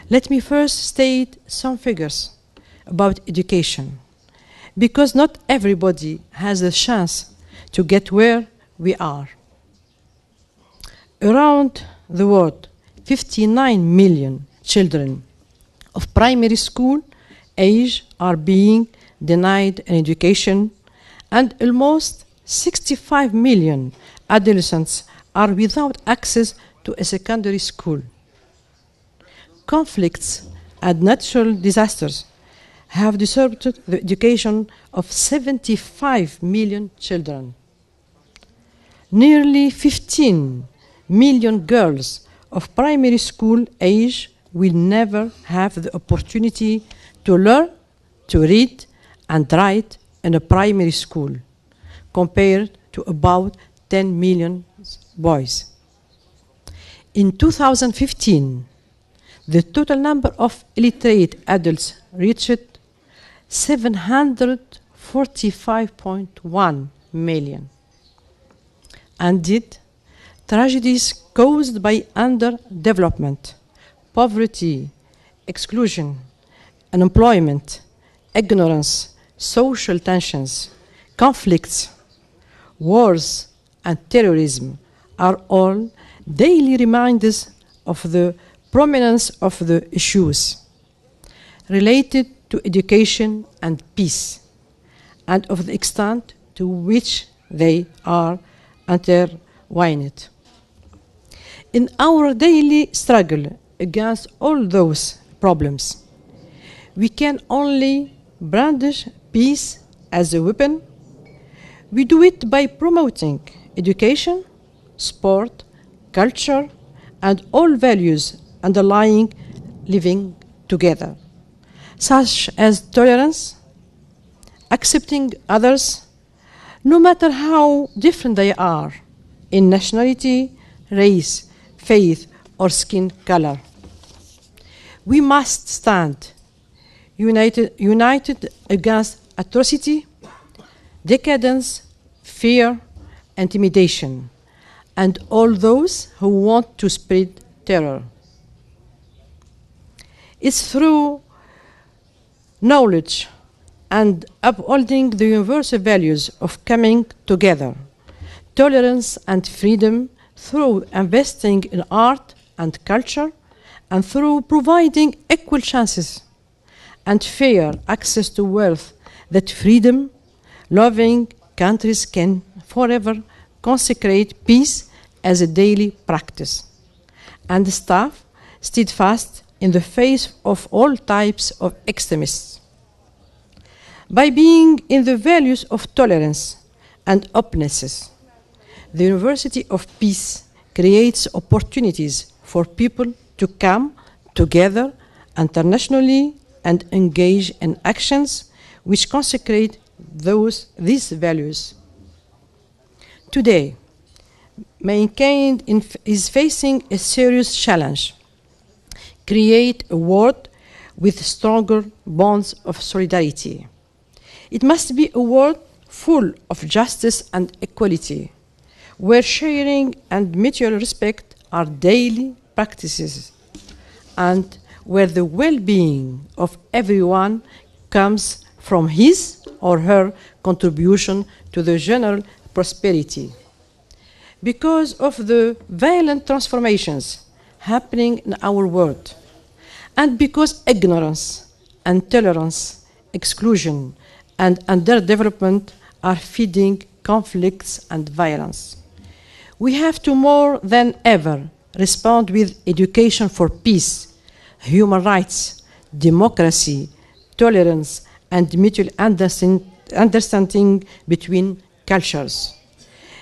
let me first state some figures about education, because not everybody has the chance to get where we are. Around the world, 59 million children of primary school age are being denied an education, and almost 65 million adolescents are without access to a secondary school. Conflicts and natural disasters have disrupted the education of 75 million children. Nearly 15 million girls of primary school age will never have the opportunity to learn to read and write in a primary school, compared to about 10 million boys. In 2015, the total number of illiterate adults reached 745.1 million. Indeed, tragedies caused by underdevelopment, poverty, exclusion, unemployment, ignorance, social tensions, conflicts, wars, and terrorism are all daily reminders of the prominence of the issues related to education and peace, and of the extent to which they are intertwined. In our daily struggle against all those problems, we can only brandish peace as a weapon. We do it by promoting education, sport, culture, and all values underlying living together, such as tolerance, accepting others, no matter how different they are in nationality, race, faith, or skin color. We must stand united against atrocity, decadence, fear, intimidation, and all those who want to spread terror. It's through knowledge and upholding the universal values of coming together, tolerance and freedom, through investing in art and culture, and through providing equal chances and fair access to wealth, that freedom-loving countries can forever consecrate peace as a daily practice, and stand steadfast in the face of all types of extremists. By being in the values of tolerance and openness, the University of Peace creates opportunities for people to come together internationally and engage in actions which consecrate these values. Today, mankind is facing a serious challenge: create a world with stronger bonds of solidarity. It must be a world full of justice and equality, where sharing and mutual respect are daily practices, and where the well-being of everyone comes from his or her contribution to the general prosperity. Because of the violent transformations happening in our world, and because ignorance, intolerance, exclusion, and underdevelopment are feeding conflicts and violence. We have to more than ever respond with education for peace, human rights, democracy, tolerance, and mutual understanding between cultures.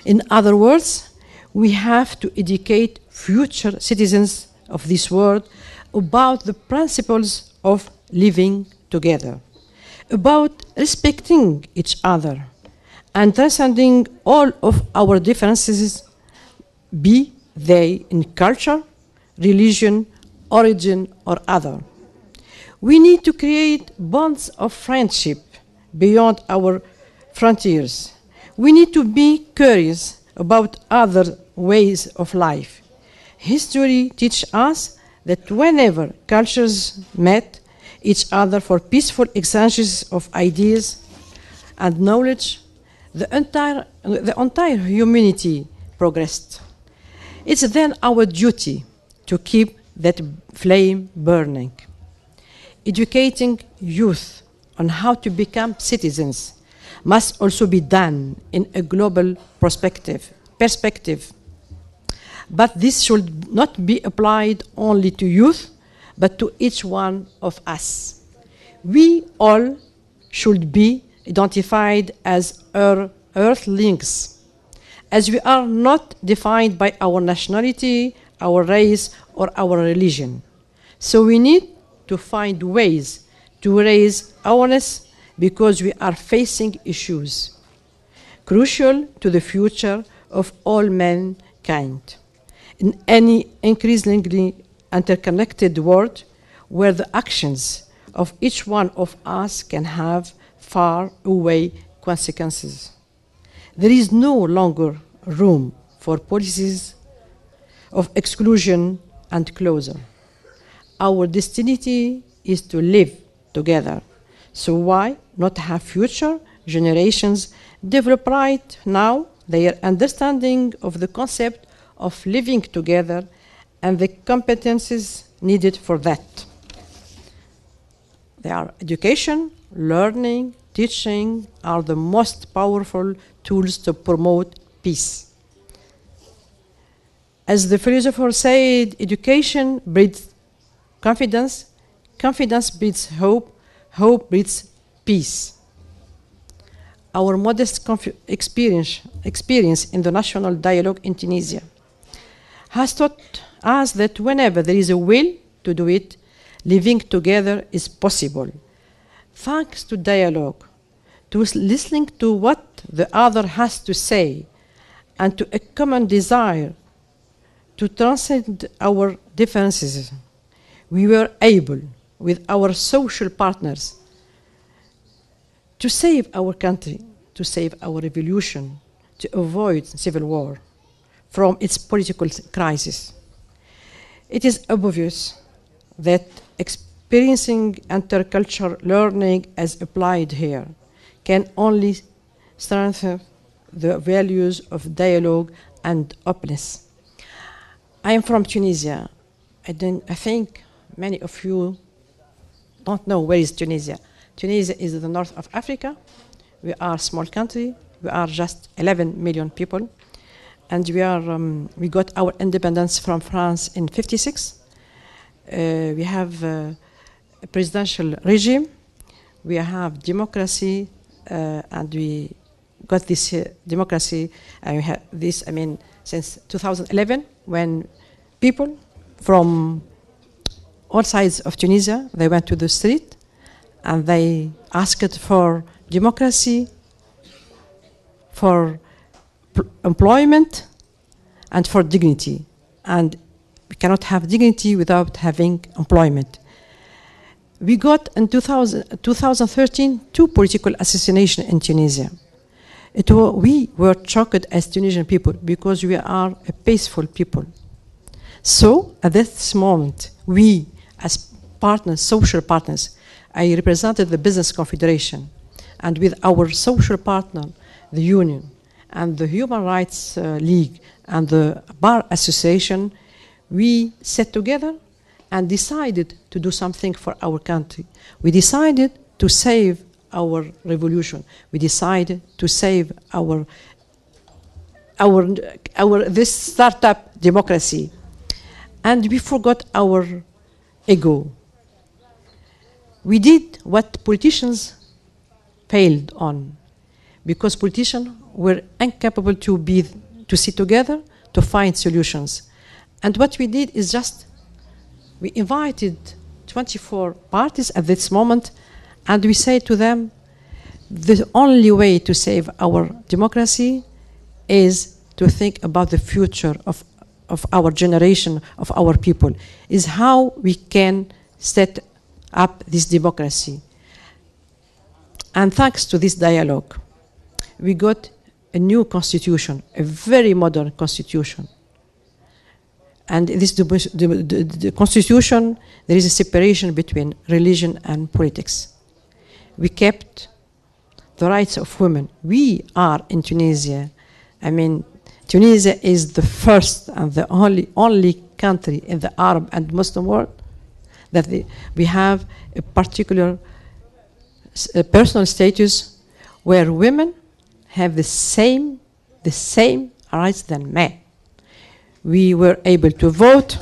In other words, we have to educate future citizens of this world about the principles of living together, about respecting each other, and transcending all of our differences, be they in culture, religion, origin, or other. We need to create bonds of friendship beyond our frontiers. We need to be curious about other ways of life. History teaches us that whenever cultures met each other for peaceful exchanges of ideas and knowledge, the entire humanity progressed. It's then our duty to keep that flame burning. Educating youth on how to become citizens must also be done in a global perspective. But this should not be applied only to youth, but to each one of us. We all should be identified as earthlings, as we are not defined by our nationality, our race, or our religion. So we need to find ways to raise awareness because we are facing issues crucial to the future of all mankind. In any increasingly interconnected world where the actions of each one of us can have far-away consequences. There is no longer room for policies of exclusion and closure. Our destiny is to live together. So why not have future generations develop right now their understanding of the concept of living together and the competencies needed for that? They are education, learning, teaching are the most powerful tools to promote peace. As the philosopher said, education breeds confidence, confidence breeds hope, hope breeds peace. Our modest experience in the national dialogue in Tunisia has taught us that whenever there is a will to do it, living together is possible. Thanks to dialogue, to listening to what the other has to say, and to a common desire to transcend our differences, we were able, with our social partners, to save our country, to save our revolution, to avoid civil war from its political crisis. It is obvious that experiencing intercultural learning as applied here can only strengthen the values of dialogue and openness. I am from Tunisia. I think many of you don't know where is Tunisia. Tunisia is the north of Africa. We are a small country. We are just 11 million people. And we got our independence from France in 1956. We have a presidential regime. We have democracy, and we got this democracy, and we have this, since 2011, when people from all sides of Tunisia, they went to the street and they asked for democracy, for employment, and for dignity. And we cannot have dignity without having employment. We got in 2013 two political assassinations in Tunisia. We were shocked as Tunisian people because we are a peaceful people. So at this moment, we as partners, social partners, I represented the Business Confederation, and with our social partner, the union, and the Human Rights League, and the Bar Association, we sat together and decided to do something for our country. We decided to save our revolution. We decided to save this startup democracy. And we forgot our ego. We did what politicians failed on, because politicians were incapable to sit together to find solutions. And what we did is just, we invited 24 parties at this moment, and we say to them, the only way to save our democracy is to think about the future of our generation, of our people, is how we can set up this democracy. And thanks to this dialogue, we got a new constitution, a very modern constitution. And this the constitution, there is a separation between religion and politics. We kept the rights of women. We are in Tunisia. I mean, Tunisia is the first and the only country in the Arab and Muslim world that we have a particular personal status where women have the same rights than men. We were able to vote.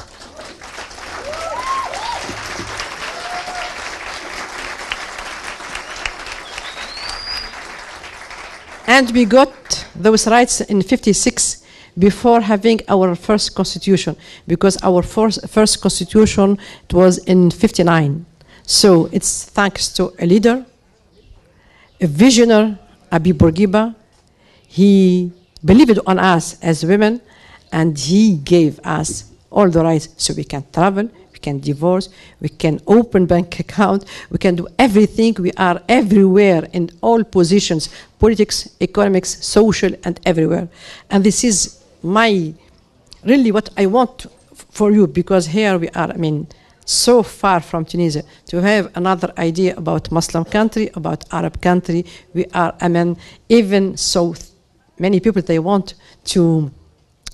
And we got those rights in 1956 before having our first constitution, because our first constitution, it was in 1959. So it's thanks to a leader, a visionary, Abi Bourguiba. He believed on us as women, and he gave us all the rights so we can travel, we can divorce, we can open bank account, we can do everything. We are everywhere in all positions, politics, economics, social, and everywhere. And this is really what I want for you, because here we are, I mean, so far from Tunisia, to have another idea about Muslim country, about Arab country. We are, I mean, even so many people, they want to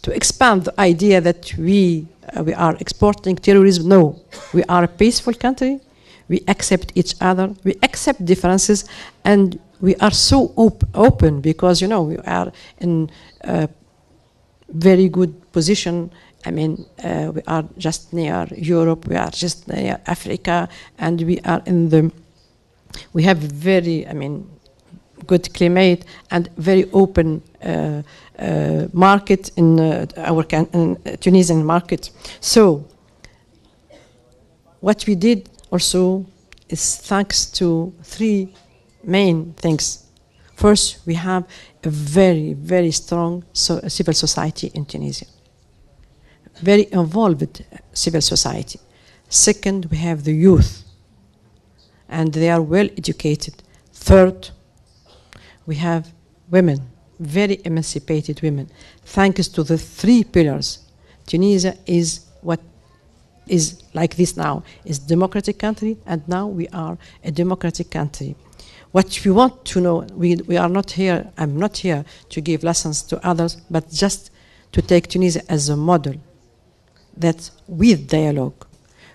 expand the idea that we are exporting terrorism. No, we are a peaceful country. We accept each other. We accept differences, and we are so open because, you know, we are in a very good position. I mean, we are just near Europe. We are just near Africa, and we are we have very, I mean, good climate and very open market in our Tunisian market. So what we did also is thanks to three main things. First, we have a very, very strong civil society in Tunisia, very involved civil society. Second, we have the youth, and they are well educated. Third, we have women, very emancipated women. Thanks to the three pillars, Tunisia is what is like this now, is a democratic country, and now we are a democratic country. What we want to know, we are not here, I'm not here to give lessons to others, but just to take Tunisia as a model, that with dialogue,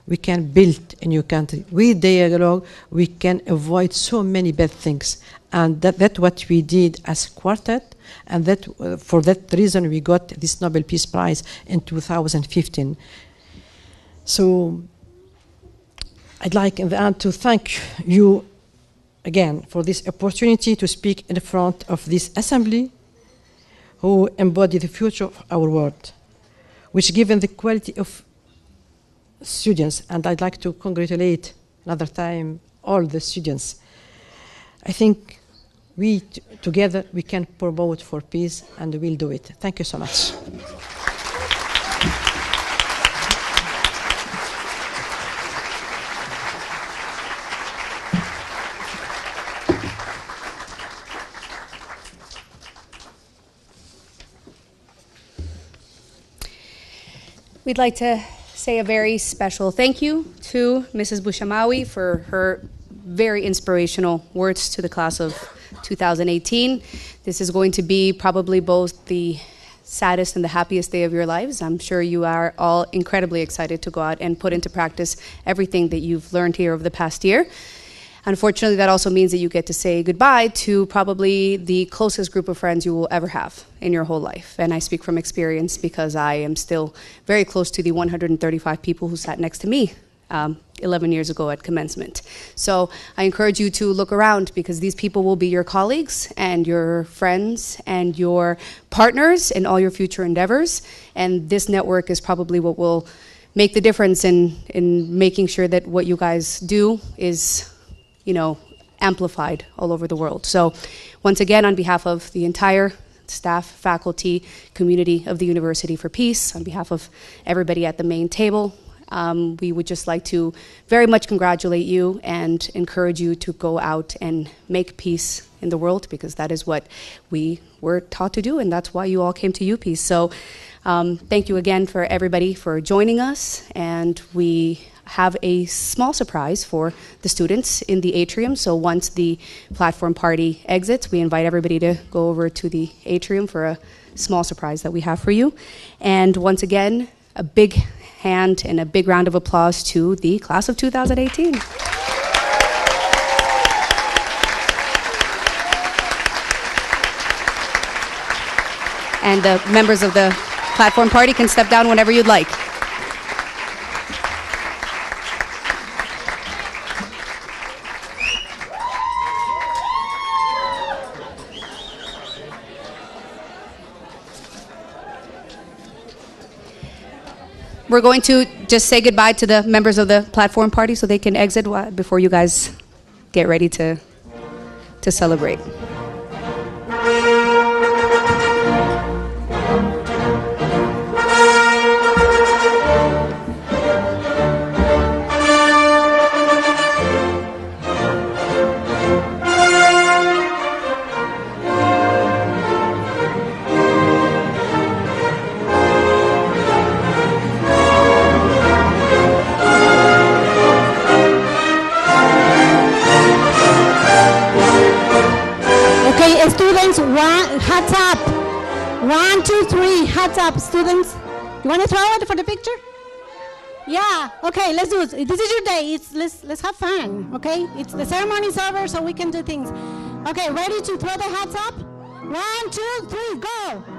we can build a new country. With dialogue, we can avoid so many bad things. And that's what we did as quartet, and that for that reason we got this Nobel Peace Prize in 2015. So I'd like in the end to thank you again for this opportunity to speak in front of this assembly who embody the future of our world, which given the quality of students, and I'd like to congratulate another time all the students. I think we together we can promote for peace, and we'll do it. Thank you so much. We'd like to say a very special thank you to Mrs. Bouchamawi for her very inspirational words to the class of 2018. This is going to be probably both the saddest and the happiest day of your lives. I'm sure you are all incredibly excited to go out and put into practice everything that you've learned here over the past year. Unfortunately, that also means that you get to say goodbye to probably the closest group of friends you will ever have in your whole life. And I speak from experience because I am still very close to the 135 people who sat next to me 11 years ago at commencement. So I encourage you to look around, because these people will be your colleagues and your friends and your partners in all your future endeavors. And this network is probably what will make the difference in making sure that what you guys do is, you know, amplified all over the world. So once again, on behalf of the entire staff, faculty, community of the University for Peace, on behalf of everybody at the main table, we would just like to very much congratulate you and encourage you to go out and make peace in the world, because that is what we were taught to do, and that's why you all came to UPeace. So thank you again for everybody for joining us, and we have a small surprise for the students in the atrium. So once the platform party exits, we invite everybody to go over to the atrium for a small surprise that we have for you. And once again, a big hand and a big round of applause to the class of 2018. And the members of the platform party can step down whenever you'd like. We're going to just say goodbye to the members of the platform party so they can exit before you guys get ready to celebrate. Students, hands up. 1, 2, 3, hands up, students. You want to throw it for the picture? Yeah. Okay, let's do it. This is your day. Let's have fun. Okay. The ceremony's over, so we can do things. Okay, ready to throw the hats up? 1, 2, 3, go.